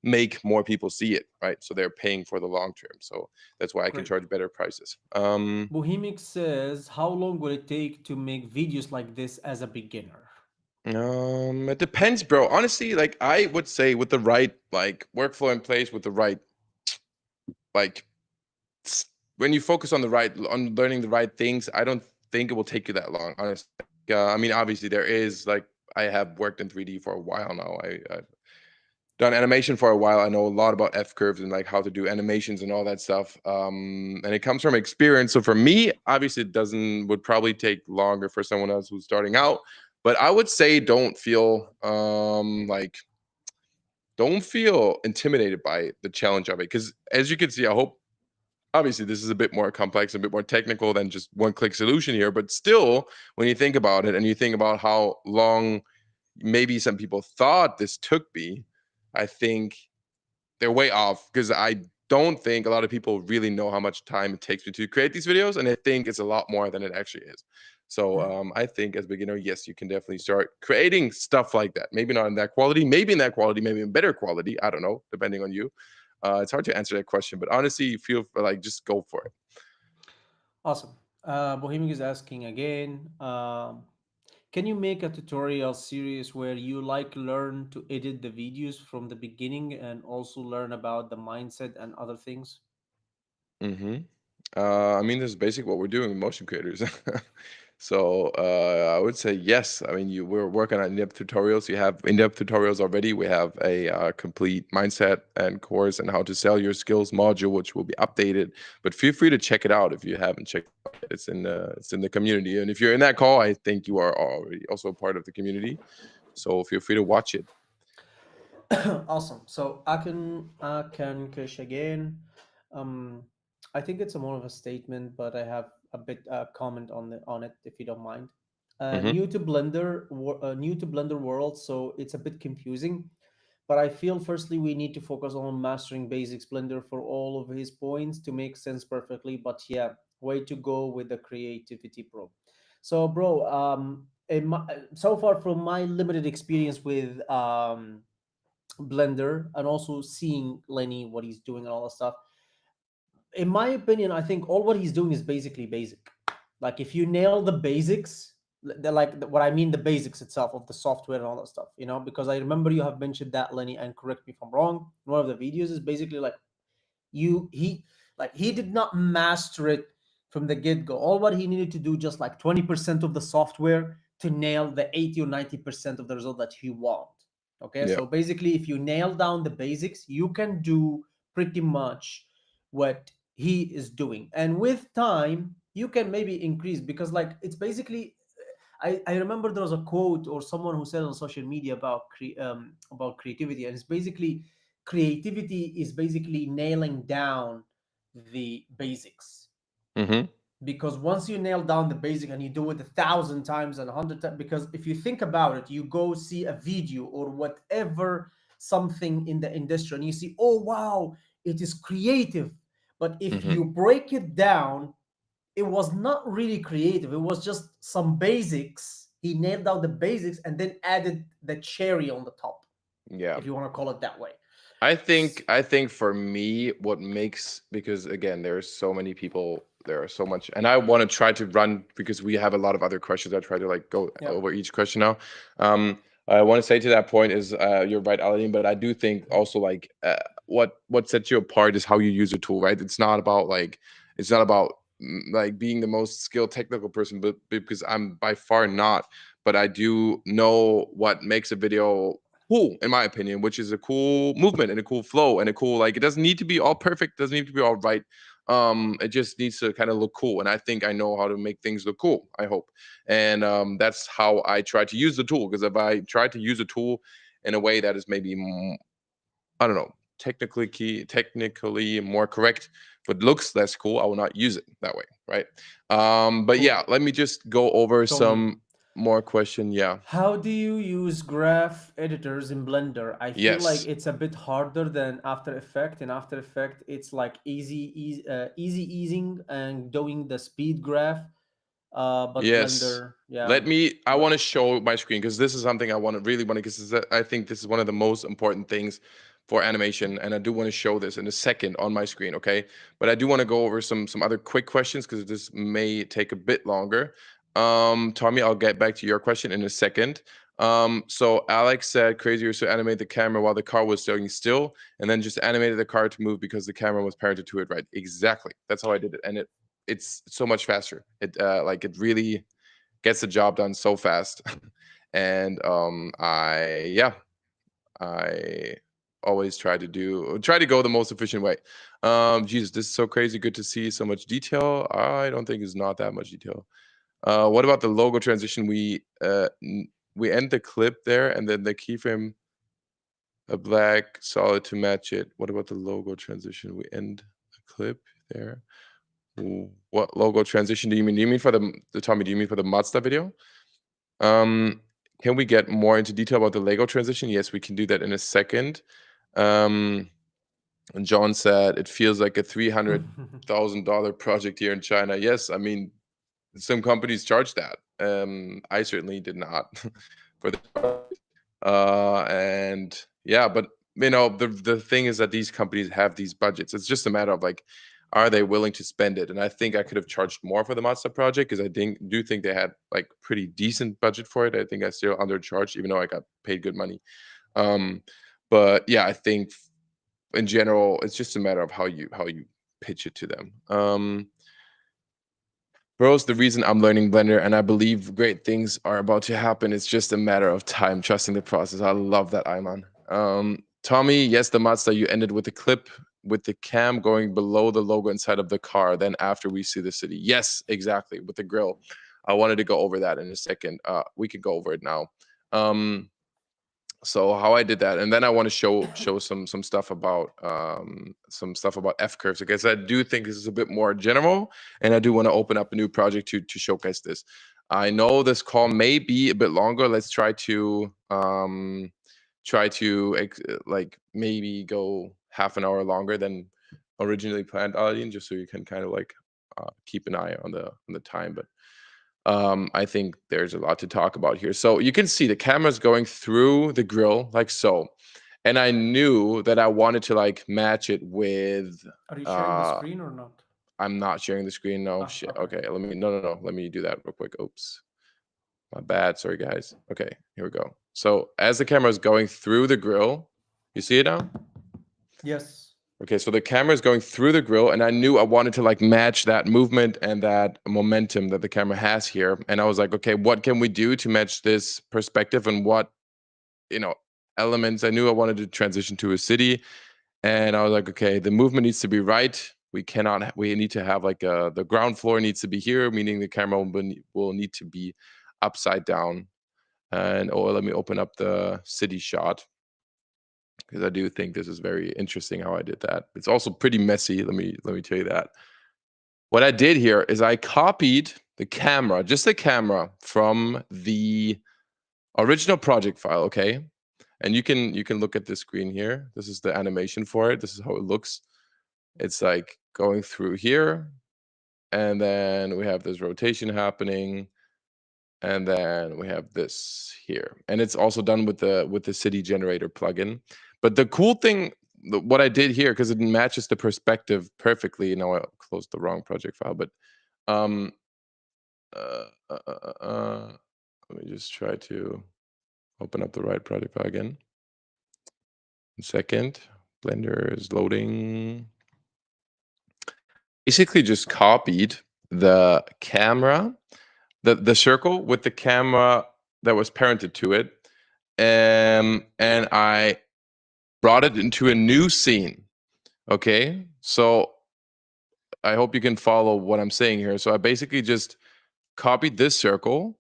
make more people see it, right? So they're paying for the long term. So that's why I can Great. charge better prices. Bohemic says, how long will it take to make videos like this as a beginner? It depends, bro. Honestly, like I would say, with the right like workflow in place, with the right like when you focus on on learning the right things, I don't think it will take you that long. Honestly, I mean, obviously there is like I have worked in 3D for a while now. I've done animation for a while. I know a lot about F curves and like how to do animations and all that stuff. And it comes from experience. So for me, obviously, it doesn't would probably take longer for someone else who's starting out. But I would say don't feel intimidated by the challenge of it, because as you can see, I hope obviously this is a bit more complex, a bit more technical than just one click solution here, but still, when you think about it and you think about how long maybe some people thought this took me, I think they're way off, because I don't think a lot of people really know how much time it takes me to create these videos, and I think it's a lot more than it actually is. So I think as a beginner, yes, you can definitely start creating stuff like that. Maybe not in that quality, maybe in that quality, maybe in better quality. I don't know, depending on you. It's hard to answer that question, but honestly, feel like just go for it. Awesome. Bohemic is asking again, can you make a tutorial series where you like learn to edit the videos from the beginning and also learn about the mindset and other things? hmm I mean, this is basically what we're doing with motion creators. So I would say yes. I mean, we're working on in-depth tutorials. You have in-depth tutorials already. We have a complete mindset and course and how to sell your skills module, which will be updated. But feel free to check it out if you haven't checked it out yet. It's in the community, and if you're in that call, I think you are already also a part of the community. So feel free to watch it. Awesome. So I can Kish again. Um, I think it's a more of a statement, but I have a bit comment on it if you don't mind. hmm New to Blender world, so it's a bit confusing. But I feel firstly we need to focus on mastering basics Blender for all of his points to make sense perfectly. But yeah, way to go with the creativity, bro. So, bro, so far from my limited experience with Blender and also seeing Lenny what he's doing and all that stuff. In my opinion, I think all what he's doing is basically basic. Like if you nail the basics, what I mean the basics itself of the software and all that stuff, because I remember you have mentioned that, Lenny, and correct me if I'm wrong. One of the videos is basically like you he did not master it from the get-go. All what he needed to do just like 20% of the software to nail the 80 or 90% of the result that he want. Okay, Yeah. so basically if you nail down the basics you can do pretty much what he is doing, and with time you can maybe increase, because like it's basically I remember there was a quote or someone who said on social media about about creativity, and it's basically creativity is basically nailing down the basics. Mm-hmm. Because once you nail down the basic and you do it 1,000 times and 100 times, because if you think about it, you go see a video or whatever, something in the industry, and you see, oh wow, it is creative. But if Mm-hmm. you break it down, it was not really creative. It was just some basics. He nailed down the basics and then added the cherry on the top, Yeah. if you want to call it that way. I think for me, what makes, because again, there's so many people, there are so much, and I want to try to run because we have a lot of other questions. I try to like go Yeah. over each question now. I want to say to that point is you're right, Aladdin, but I do think also like what sets you apart is how you use a tool, right? It's not about like being the most skilled technical person, but because I'm by far not, but I do know what makes a video cool, in my opinion, which is a cool movement and a cool flow and a cool, like, it doesn't need to be all perfect, doesn't need to be all right. It just needs to kind of look cool. And I think I know how to make things look cool, I hope. And that's how I try to use the tool. Because if I try to use a tool in a way that is maybe I don't know, technically more correct, but looks less cool, I will not use it that way, right? But Cool. yeah, let me just go over Tommy, some more question. Yeah. how do you use graph editors in Blender? I feel like Yes. it's a bit harder than After Effects. In After Effects, it's like easy easing and doing the speed graph. But Yes. Blender, yeah. Let me, I But want to show my screen because this is something I want to really want to, because I think this is one of the most important things for animation. And I do want to show this in a second on my screen, okay? But I do want to go over some other quick questions because this may take a bit longer. Tommy, I'll get back to your question in a second. So Alex said crazy was to animate the camera while the car was staying still, and then just animated the car to move because the camera was parented to it, right? Exactly. That's how I did it. And it's so much faster. It really gets the job done so fast. And I always try to go the most efficient way. Jesus, this is so crazy. Good to see so much detail. I don't think it's not that much detail. What about the logo transition? We end the clip there, and then the keyframe a black solid to match it. What about the logo transition? We end the clip there. What logo transition do you mean? Do you mean for the Tommy? Do you mean for the Mazda video? Um, can we get more into detail about the Lego transition? Yes, we can do that in a second. And John said it feels like a $300,000 project here in China. Yes, I mean some companies charge that. I certainly did not for the and yeah, but the thing is that these companies have these budgets. It's just a matter of like, are they willing to spend it? And I think I could have charged more for the Mazda project because do think they had like pretty decent budget for it. I think I still undercharged, even though I got paid good money. Um, but yeah, I think in general, it's just a matter of how you pitch it to them. Bro's the reason I'm learning Blender, and I believe great things are about to happen. It's just a matter of time, trusting the process. I love that, Ayman. Tommy, yes, the Mazda, you ended with a clip with the cam going below the logo inside of the car. Then after we see the city. Yes, exactly, with the grill. I wanted to go over that in a second. We could go over it now. So how I did that, and then I want to show some stuff about F curves, because I do think this is a bit more general, and I do want to open up a new project to showcase this. I know this call may be a bit longer. Let's like maybe go half an hour longer than originally planned, Alien, just so you can kind of like keep an eye on the time. But I think there's a lot to talk about here. So you can see the camera's going through the grill like so. And I knew that I wanted to like match it with are you sharing the uh screen or not? I'm not sharing the screen. No, Ah, shit. okay. Okay, no. Let me do that real quick. Oops. My bad. Sorry guys. Okay, here we go. So as the camera is going through the grill, you see it now? Yes. Okay, so the camera is going through the grill, and I knew I wanted to like match that movement and that momentum that the camera has here. And I was like, okay, what can we do to match this perspective, and what, you know, elements? I knew I wanted to transition to a city, and I was like, okay, the movement needs to be right. We need to have like the ground floor needs to be here, meaning the camera will need to be upside down. And let me open up the city shot. because I do think this is very interesting how I did that. It's also pretty messy. Let me tell you that. What I did here is I copied the camera, just the camera, from the original project file, okay? And you can look at this screen here. This is the animation for it. This is how it looks. It's like going through here, and then we have this rotation happening, and then we have this here. And it's also done with the city generator plugin. But the cool thing, what I did here, because it matches the perspective perfectly. Now I closed the wrong project file, but um uh, uh, uh, uh, let me just try to open up the right project file again. 1 second. Blender is loading. Basically just copied the camera, the circle with the camera that was parented to it, and I brought it into a new scene. Okay, so I hope you can follow what I'm saying here. So I basically just copied this circle,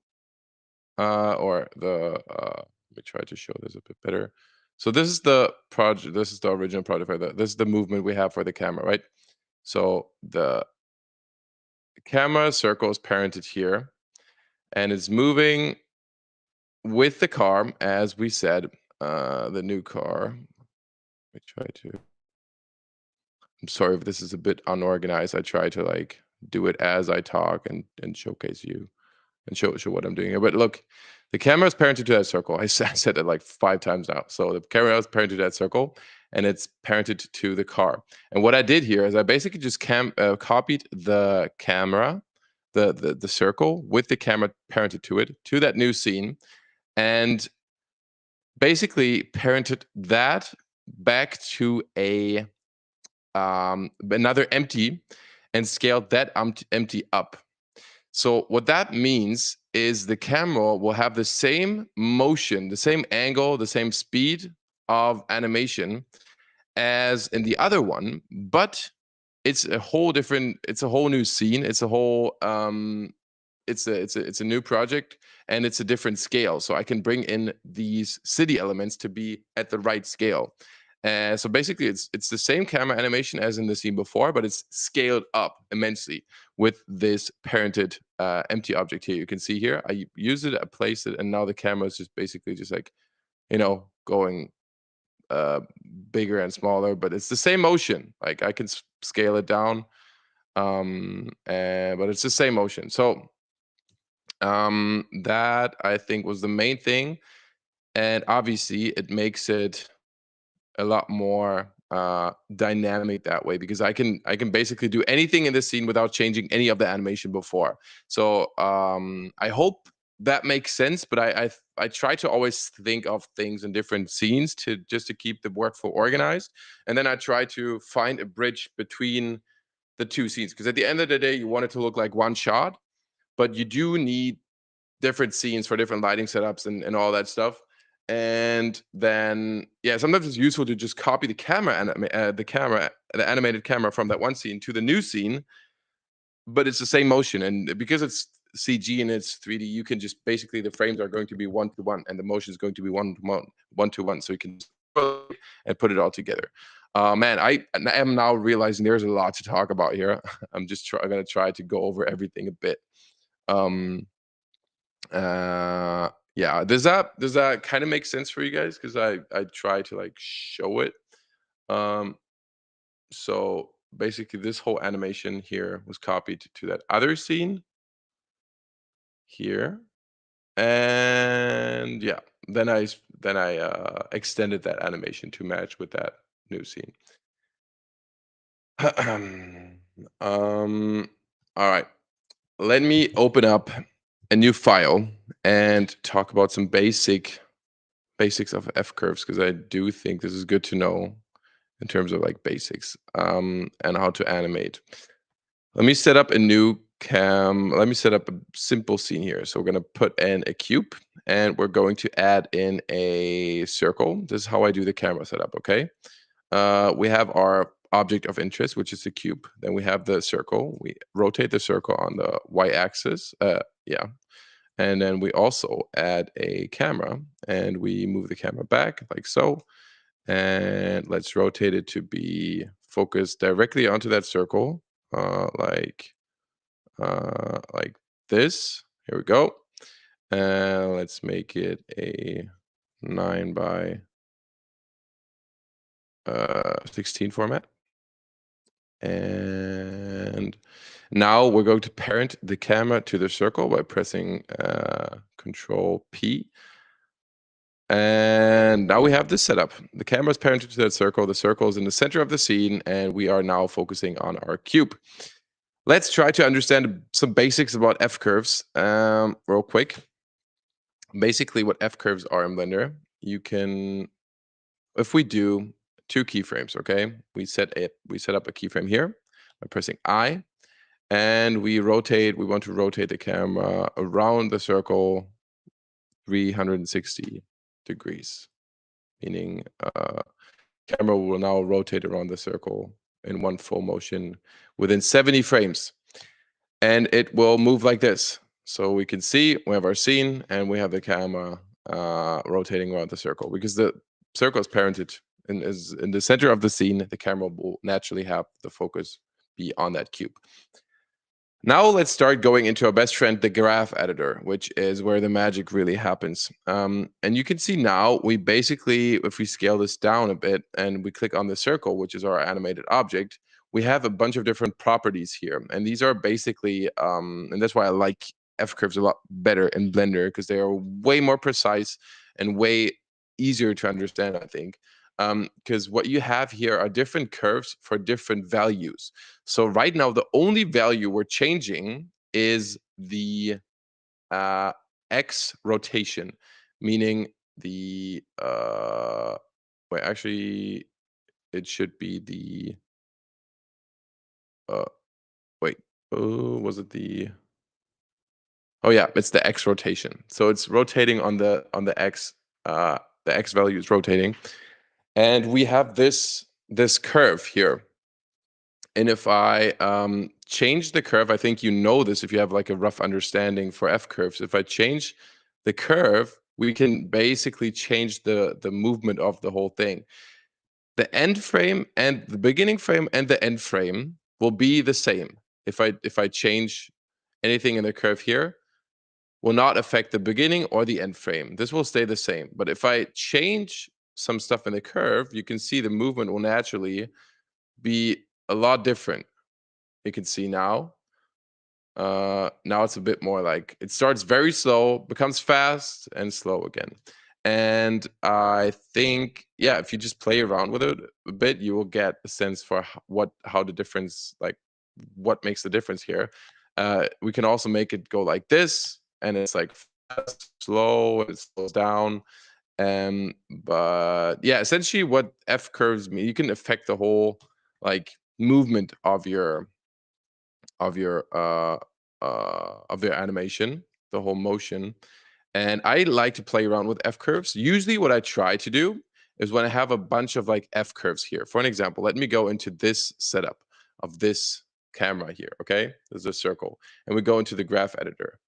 or the let me try to show this a bit better. So this is the project. This is the original project. This is the movement we have for the camera, right? So the camera circle is parented here, and it's moving with the car, as we said. The new car. Let me try to. I'm sorry if this is a bit unorganized. I try to like do it as I talk and showcase you and show what I'm doing here. But look, the camera is parented to that circle. I said it like 5 times now. So the camera is parented to that circle, and it's parented to the car. And what I did here is I basically just copied the camera, the circle with the camera parented to it, to that new scene, and basically parented that back to a another empty, and scaled that empty up. So what that means is the camera will have the same motion, the same angle, the same speed of animation as in the other one, but it's a whole new scene. It's a whole it's a new project, and it's a different scale. So I can bring in these city elements to be at the right scale. So basically, it's the same camera animation as in the scene before, but it's scaled up immensely with this parented empty object here. You can see here, I use it, I place it, and now the camera is just basically just like, going bigger and smaller, but it's the same motion. Like I can scale it down, but it's the same motion. So that I think was the main thing, and obviously it makes it a lot more dynamic that way, because I can basically do anything in this scene without changing any of the animation before. So I hope that makes sense, but I try to always think of things in different scenes to just to keep the workflow organized, and then I try to find a bridge between the two scenes, because at the end of the day you want it to look like one shot, but you do need different scenes for different lighting setups and all that stuff. And then yeah, sometimes it's useful to just copy the the animated camera from that one scene to the new scene, but it's the same motion. And because it's CG and it's 3D, you can just basically, the frames are going to be 1-to-1, and the motion is going to be 1-to-1, so you can and put it all together. Man, I am now realizing there's a lot to talk about here. I'm just gonna try to go over everything a bit. um yeah, does that kind of make sense for you guys? Because I try to like show it. um so basically this whole animation here was copied to that other scene here, and yeah, then I extended that animation to match with that new scene. um all right, let me open up a new file and talk about some basics of F curves, because I do think this is good to know in terms of like basics, and how to animate. Let me set up a new cam. Let me set up a simple scene here. So we're going to put in a cube, and we're going to add in a circle. This is how I do the camera setup. Okay. We have our object of interest, which is the cube. Then we have the circle. We rotate the circle on the y-axis. Yeah. And then we also add a camera, and we move the camera back like so. And let's rotate it to be focused directly onto that circle, like this. Here we go. And let's make it a 9 by 16 format. And now we're going to parent the camera to the circle by pressing Control P. And now we have this setup. The camera is parented to that circle. The circle is in the center of the scene, and we are now focusing on our cube. Let's try to understand some basics about F-curves real quick. Basically, what F-curves are in Blender, you can, if we do 2 keyframes, okay? We set up a keyframe here by pressing I, and we want to rotate the camera around the circle 360 degrees, meaning camera will now rotate around the circle in one full motion within 70 frames. And it will move like this. So we can see we have our scene and we have the camera rotating around the circle, because the circle is parented and is in the center of the scene. The camera will naturally have the focus be on that cube. Now let's start going into our best friend, the graph editor, which is where the magic really happens. And you can see now we basically, if we scale this down a bit and we click on the circle, which is our animated object, we have a bunch of different properties here. And these are basically, and that's why I like F-curves a lot better in Blender, because they are way more precise and way easier to understand, I think. Because what you have here are different curves for different values. So right now, the only value we're changing is the X rotation, meaning the, wait, actually, it should be the, wait, was it the, oh yeah, it's the X rotation. So it's rotating on the X, the X value is rotating. And we have this curve here. And if I change the curve, I think you know this if you have like a rough understanding for F-curves. If I change the curve, we can basically change the movement of the whole thing. The end frame and the beginning frame and the end frame will be the same. If I change anything in the curve here, will not affect the beginning or the end frame. This will stay the same. But if I change some stuff in the curve, you can see the movement will naturally be a lot different. You can see now. Now it's a bit more like, it starts very slow, becomes fast, and slow again. And I think, yeah, if you just play around with it a bit, you will get a sense for how the difference, like what makes the difference here. We can also make it go like this, and it's like fast, slow, it slows down. But yeah, essentially what F-curves mean, you can affect the whole like movement of your animation, the whole motion. And I like to play around with F-curves. Usually what I try to do is when I have a bunch of like F-curves here. For an example, let me go into this setup of this camera here, okay? There's a circle. And we go into the graph editor.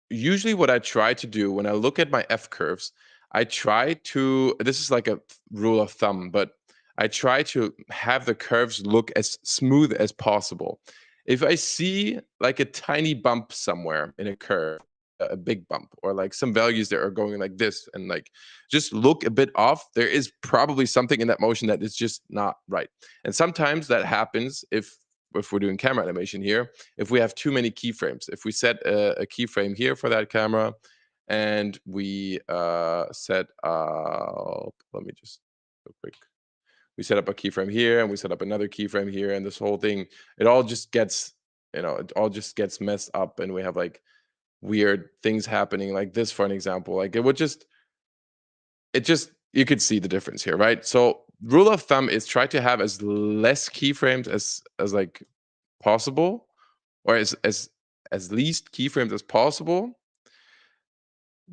Usually what I try to do when I look at my F-curves, I try to, this is like a rule of thumb, but I try to have the curves look as smooth as possible. If I see like a tiny bump somewhere in a curve, a big bump, or like some values that are going like this and like just look a bit off, there is probably something in that motion that is just not right. And sometimes that happens if we're doing camera animation here, if we have too many keyframes. If we set a keyframe here for that camera, and we set up, let me just real quick. We set up a keyframe here, and we set up another keyframe here, and this whole thing, it all just gets, it all just gets messed up, and we have like weird things happening like this, for an example. Like it just, you could see the difference here, right? So rule of thumb is try to have as less keyframes as like possible, or as least keyframes as possible.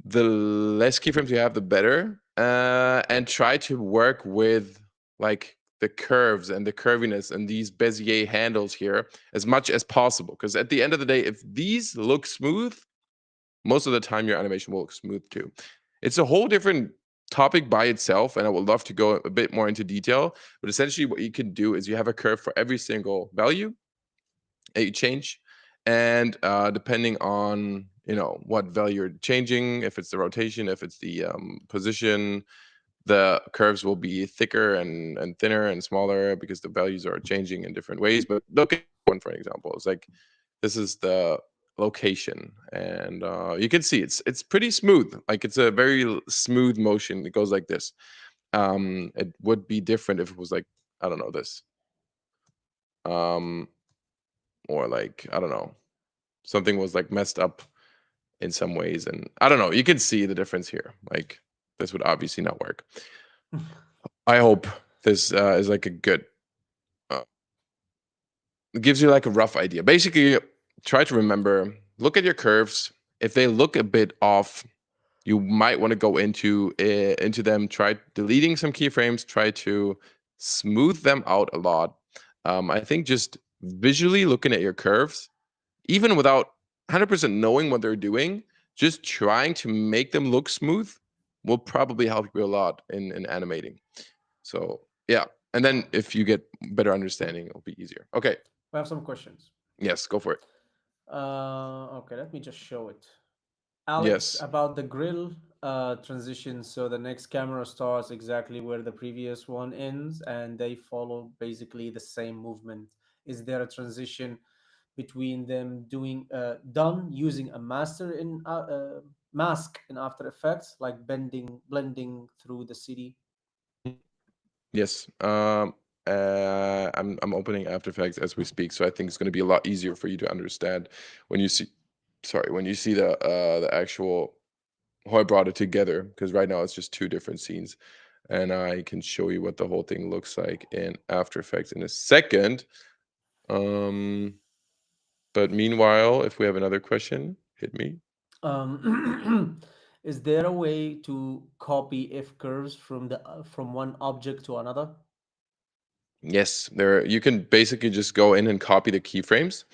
The less keyframes you have, the better. And try to work with like the curves and the curviness and these Bezier handles here as much as possible. Because at the end of the day, if these look smooth, most of the time your animation will look smooth too. It's a whole different topic by itself, and I would love to go a bit more into detail. But essentially, what you can do is you have a curve for every single value that you change, and depending on what value you're changing, if it's the rotation, if it's the position, the curves will be thicker and thinner and smaller because the values are changing in different ways. But look at one for an example. It's like this is the location, and you can see it's pretty smooth. Like it's a very smooth motion. It goes like this. It would be different if it was like, I don't know, this, um, or like, I don't know, something was like messed up in some ways, and I don't know. You can see the difference here. Like this would obviously not work. I hope this is like a good. Uh, it gives you like a rough idea. Basically, try to remember. Look at your curves. If they look a bit off, you might want to go into them. Try deleting some keyframes. Try to smooth them out a lot. I think just visually looking at your curves, even without 100% knowing what they're doing, just trying to make them look smooth will probably help you a lot in animating. So yeah, and then if you get better understanding, it'll be easier. Okay, We have some questions. yes, go for it. Okay, let me just show it. Alex, Yes. about the grill transition. So the next camera starts exactly where the previous one ends, and they follow basically the same movement. Is there a transition between them doing done using a mask in After Effects, like blending through the city? Yes. I'm opening After Effects as we speak, so I think it's going to be a lot easier for you to understand when you see, sorry, when you see the actual how I brought it together, because right now it's just two different scenes, and I can show you what the whole thing looks like in After Effects in a second. Um, but meanwhile, if we have another question, hit me. Is there a way to copy if curves from the from one object to another? Yes, there you can basically just go in and copy the keyframes.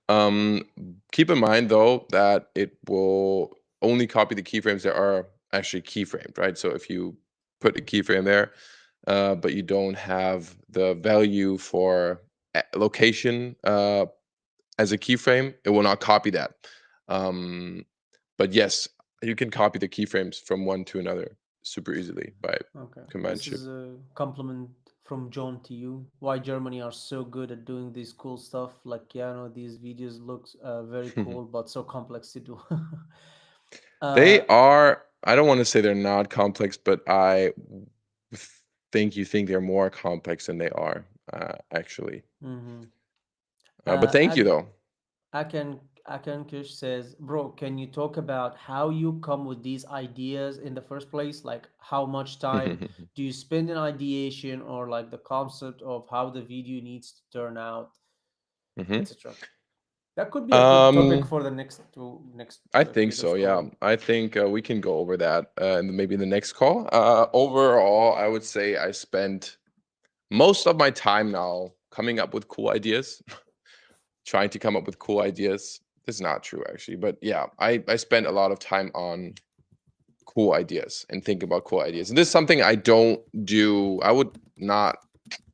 Um, Keep in mind though that it will only copy the keyframes that are actually keyframed, right? So if you put a keyframe there, but you don't have the value for location as a keyframe, it will not copy that. Um, but yes, you can copy the keyframes from one to another super easily by Okay, Command this Shift. is a compliment from John to you. Why Germany are so good at doing these cool stuff? Like, yeah, no, these videos looks very cool, but so complex to do. uh, They are, I don't want to say they're not complex, but think you think they're more complex than they are, actually. mhm. But thank you, Ag though. Akankish says, "Bro, can you talk about how you come with these ideas in the first place? Like, how much time do you spend in ideation, or like the concept of how the video needs to turn out, hmm etc." That could be a good topic Um, for the next I think creators so, yeah. call. I think we can go over that and maybe in the next call. Overall, I would say I spent most of my time now coming up with cool ideas, trying to come up with cool ideas. It's not true, actually, but yeah, I spent a lot of time on cool ideas and think about cool ideas. And this is something I don't do. I would not.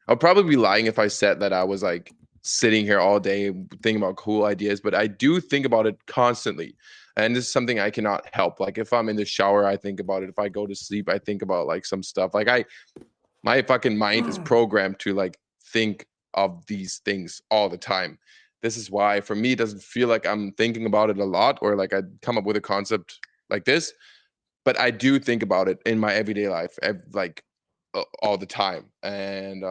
I'll probably be lying if I said that I was like sitting here all day thinking about cool ideas, but I do think about it constantly. And this is something I cannot help. Like if I'm in the shower, I think about it. If I go to sleep, I think about like some stuff. Like my fucking mind is programmed to like think of these things all the time. This is why for me it doesn't feel like I'm thinking about it a lot or like I come up with a concept like this, but I do think about it in my everyday life, like all the time. And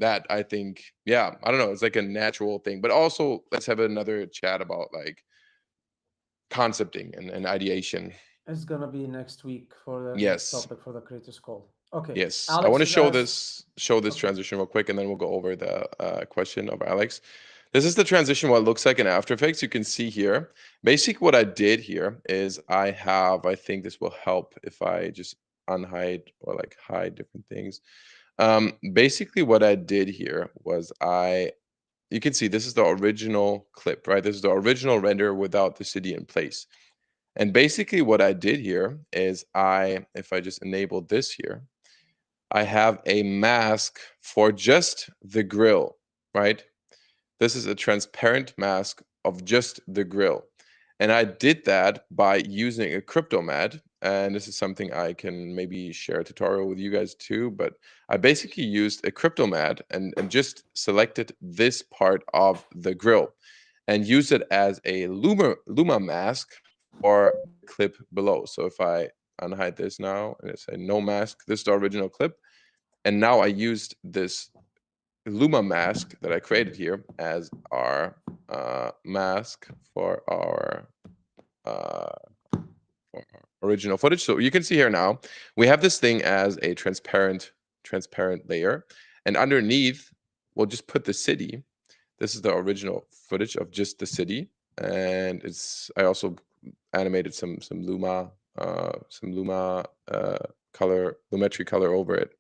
that I think, yeah, I don't know, it's like a natural thing. But also, let's have another chat about like concepting and ideation. It's gonna be next week for the next Yes, topic for the creators call. Okay, yes. I want Alex to is asked. show this Okay, transition real quick, and then we'll go over the question of Alex. This is the transition, what it looks like in After Effects. You can see here. Basically, what I did here is I think this will help if I just unhide or like hide different things. Basically, what I did here was you can see this is the original clip, right? This is the original render without the city in place. And basically what I did here is if I just enable this here, I have a mask for just the grill, right? This is a transparent mask of just the grill. And I did that by using a Cryptomatte. And this is something I can maybe share a tutorial with you guys too. But I basically used a Cryptomatte and just selected this part of the grill and use it as a Luma mask for the clip below. So if I unhide this now and it's a no mask, this is the original clip. And now I used this Luma mask that I created here as our mask for our original footage. So you can see here now, we have this thing as a transparent layer. And underneath, we'll just put the city. This is the original footage of just the city. And I also animated some Luma color, lumetri color over it.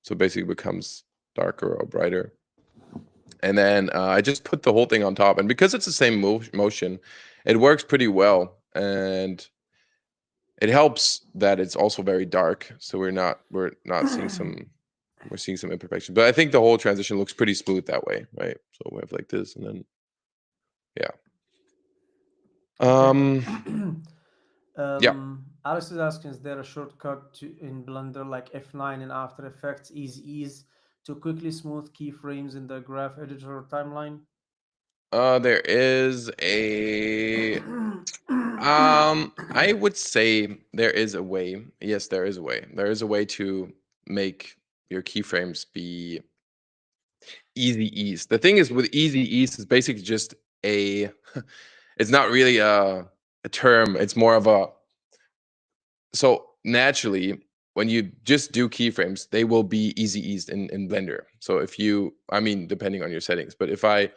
So basically it becomes darker or brighter. And then I just put the whole thing on top. And because it's the same motion, it works pretty well. And it helps that it's also very dark. So we're not seeing some imperfection. But I think the whole transition looks pretty smooth that way, right? So we have like this and then, yeah. Yeah. Alex is asking, is there a shortcut in Blender like F9 and After Effects, easy ease to quickly smooth keyframes in the graph editor timeline? There is a I would say there is a way. Yes, there is a way. There is a way to make your keyframes be easy ease. The thing is with easy ease is basically just a it's not really a term. It's more of a so naturally when you just do keyframes, they will be easy eased in Blender. So if you, I mean, depending on your settings, but if I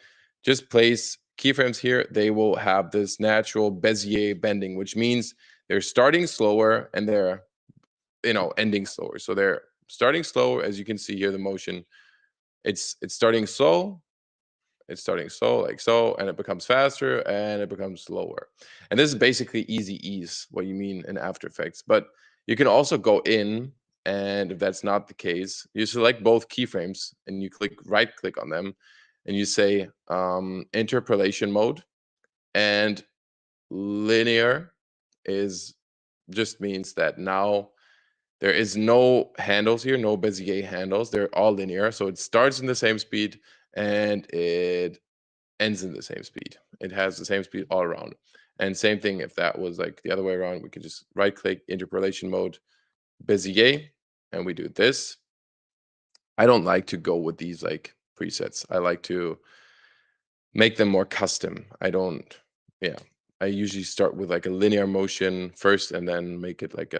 just place keyframes here, they will have this natural Bezier bending, which means they're starting slower and they're, ending slower. So they're starting slow, as you can see here, the motion. It's starting slow, it's starting slow like so, and it becomes faster and it becomes slower. And this is basically easy ease, what you mean in After Effects. But you can also go in, and if that's not the case, you select both keyframes and you right click on them and you say interpolation mode. And linear is just means that now there is no handles here, no Bezier handles. They're all linear. So it starts in the same speed and it ends in the same speed. It has the same speed all around. And same thing if that was like the other way around, we could just right click interpolation mode, Bezier, and we do this. I don't like to go with these like presets. I like to make them more custom. Yeah. I usually start with like a linear motion first and then make it like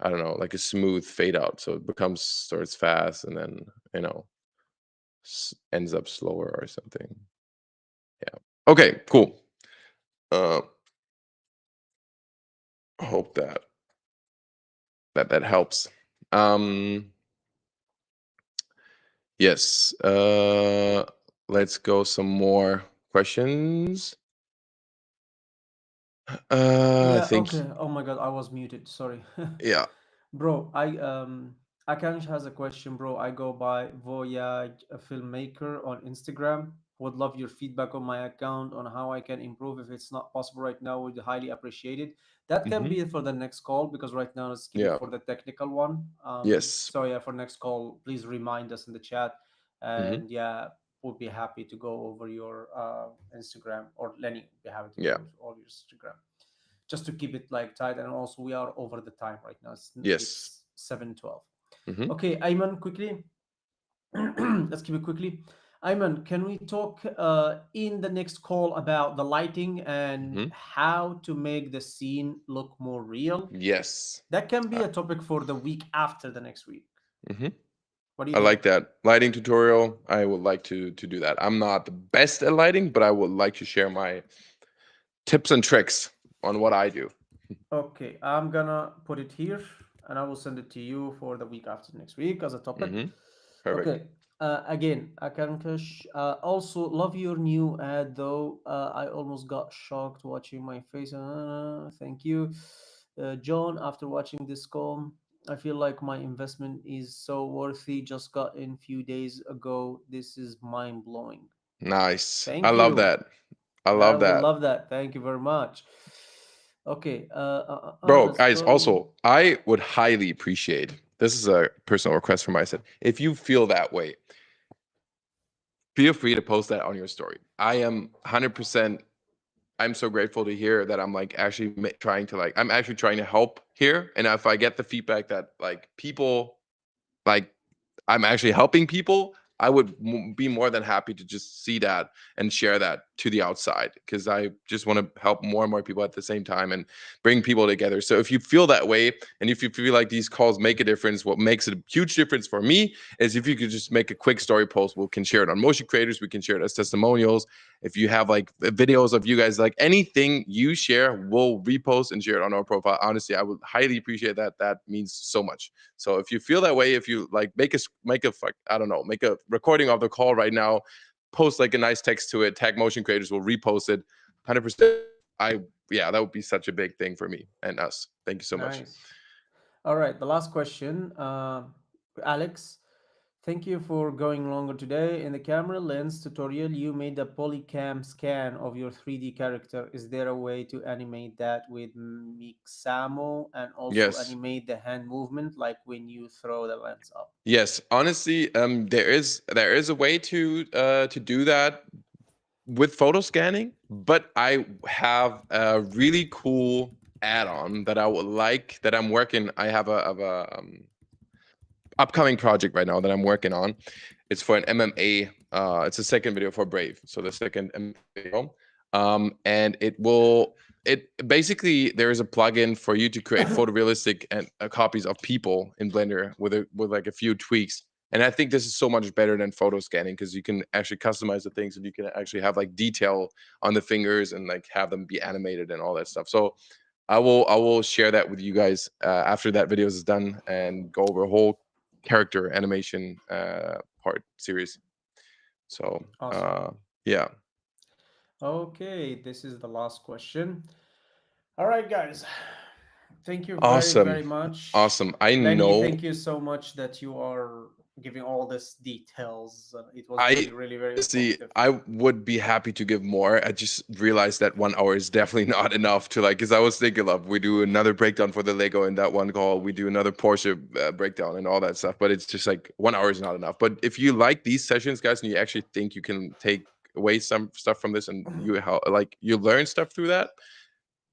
I don't know, like a smooth fade out. So it starts fast and then, ends up slower or something. Yeah. Okay, cool. Hope that helps. Yes. Let's go some more questions. I Yeah, think okay. Oh my God, I was muted. Sorry. yeah. Bro, Akansh has a question, bro. I go by Voyage a Filmmaker on Instagram. Would love your feedback on my account on how I can improve. If it's not possible right now, would highly appreciate it. That can be Hmm. it for the next call because right now let's keep it Yeah. for the technical one. Yes. So yeah, for next call, please remind us in the chat, Hmm. and yeah, we'll be happy to go over your Instagram, or Lenny will be happy to go Yeah. over all your Instagram, just to keep it like tight. And also we are over the time right now. Yes. It's 7:12. Hmm. Okay, Ayman, quickly. Let's keep it quickly. Ayman, can we talk in the next call about the lighting and Hmm. how to make the scene look more real? Yes. That can be a topic for the week after the next week. Hmm. What do you I think? like that lighting tutorial. I would like to do that. I'm not the best at lighting, but I would like to share my tips and tricks on what I do. Okay, I'm gonna put it here and I will send it to you for the week after next week as a topic. Hmm. Perfect. Okay, Again, Akankash, also love your new ad though. I almost got shocked watching my face. Thank you. John, after watching this call, I feel like my investment is so worthy. Just got in few days ago. This is mind blowing. Nice. I Thank love you. that. I I love will that. love that. Thank you very much. Okay, Bro, let's guys, go. also, I would highly appreciate, this is a personal request from my side. If you feel that way, feel free to post that on your story. I am 100%. I'm so grateful to hear that I'm like actually trying to like, I'm actually trying to help here. And if I get the feedback that like people like I'm actually helping people, I would be more than happy to just see that and share that to the outside, because I just want to help more and more people at the same time and bring people together. So if you feel that way and if you feel like these calls make a difference, what makes it a huge difference for me is if you could just make a quick story post. We can share it on Motion Creators. We can share it as testimonials. If you have like videos of you guys, like anything you share, we'll repost and share it on our profile. Honestly, I would highly appreciate that. That means so much. So if you feel that way, if you like I don't know, make a recording of the call right now, post like a nice text to it, tag Motion Creators, will repost it. 100%. I Yeah, that would be such a big thing for me and us. Thank you so much. Nice. All right, the last question. Alex, thank you for going longer today. In the camera lens tutorial, you made a polycam scan of your 3D character. Is there a way to animate that with Mixamo and also Yes. animate the hand movement like when you throw the lens up? Yes, honestly, there is a way to do that with photo scanning, but I have a really cool add-on that I would like that I'm working. I have a upcoming project right now that I'm working on. It's for an MMA. It's a second video for Brave, so the second MMA video. And it basically there is a plugin for you to create photorealistic and copies of people in Blender with like a few tweaks. And I think this is so much better than photo scanning because you can actually customize the things and you can actually have like detail on the fingers and like have them be animated and all that stuff. So I will share that with you guys after that video is done and go over a whole character animation part series. So Awesome. yeah, Okay, this is the last question. All right, guys. Thank you very, awesome, very much. awesome. I Lenny, know. thank you so much that you are giving all these details. It was I really, really very See, informative. I would be happy to give more. I just realized that 1 hour is definitely not enough to like, because I was thinking of we do another breakdown for the Lego in that one call, we do another Porsche breakdown and all that stuff. But it's just like 1 hour is not enough. But if you like these sessions, guys, and you actually think you can take away some stuff from this and you learn stuff through that,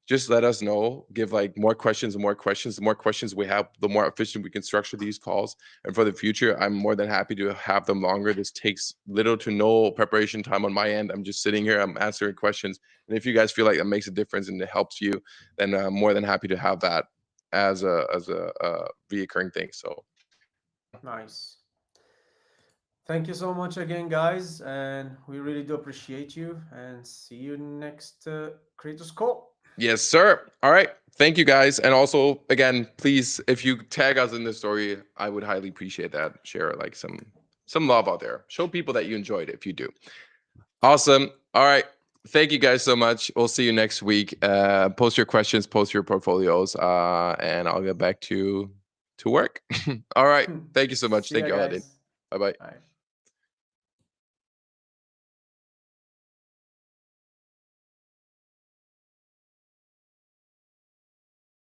just let us know. Give like more questions and more questions. The more questions we have, the more efficient we can structure these calls. And for the future, I'm more than happy to have them longer. This takes little to no preparation time on my end. I'm just sitting here, I'm answering questions. And if you guys feel like that makes a difference and it helps you, then I'm more than happy to have that as a reoccurring thing. So yeah. Nice. Thank you so much again, guys. And we really do appreciate you. And see you next Creators Call. Yes, sir. All right. Thank you guys. And also, again, please, if you tag us in the story, I would highly appreciate that. Share like some love out there. Show people that you enjoyed it if you do. Awesome. All right. Thank you guys so much. We'll see you next week. Post your questions, post your portfolios, and I'll get back to work. All right. Thank you so much. See Thank ya, you, Aladdin. guys. Bye bye. Bye.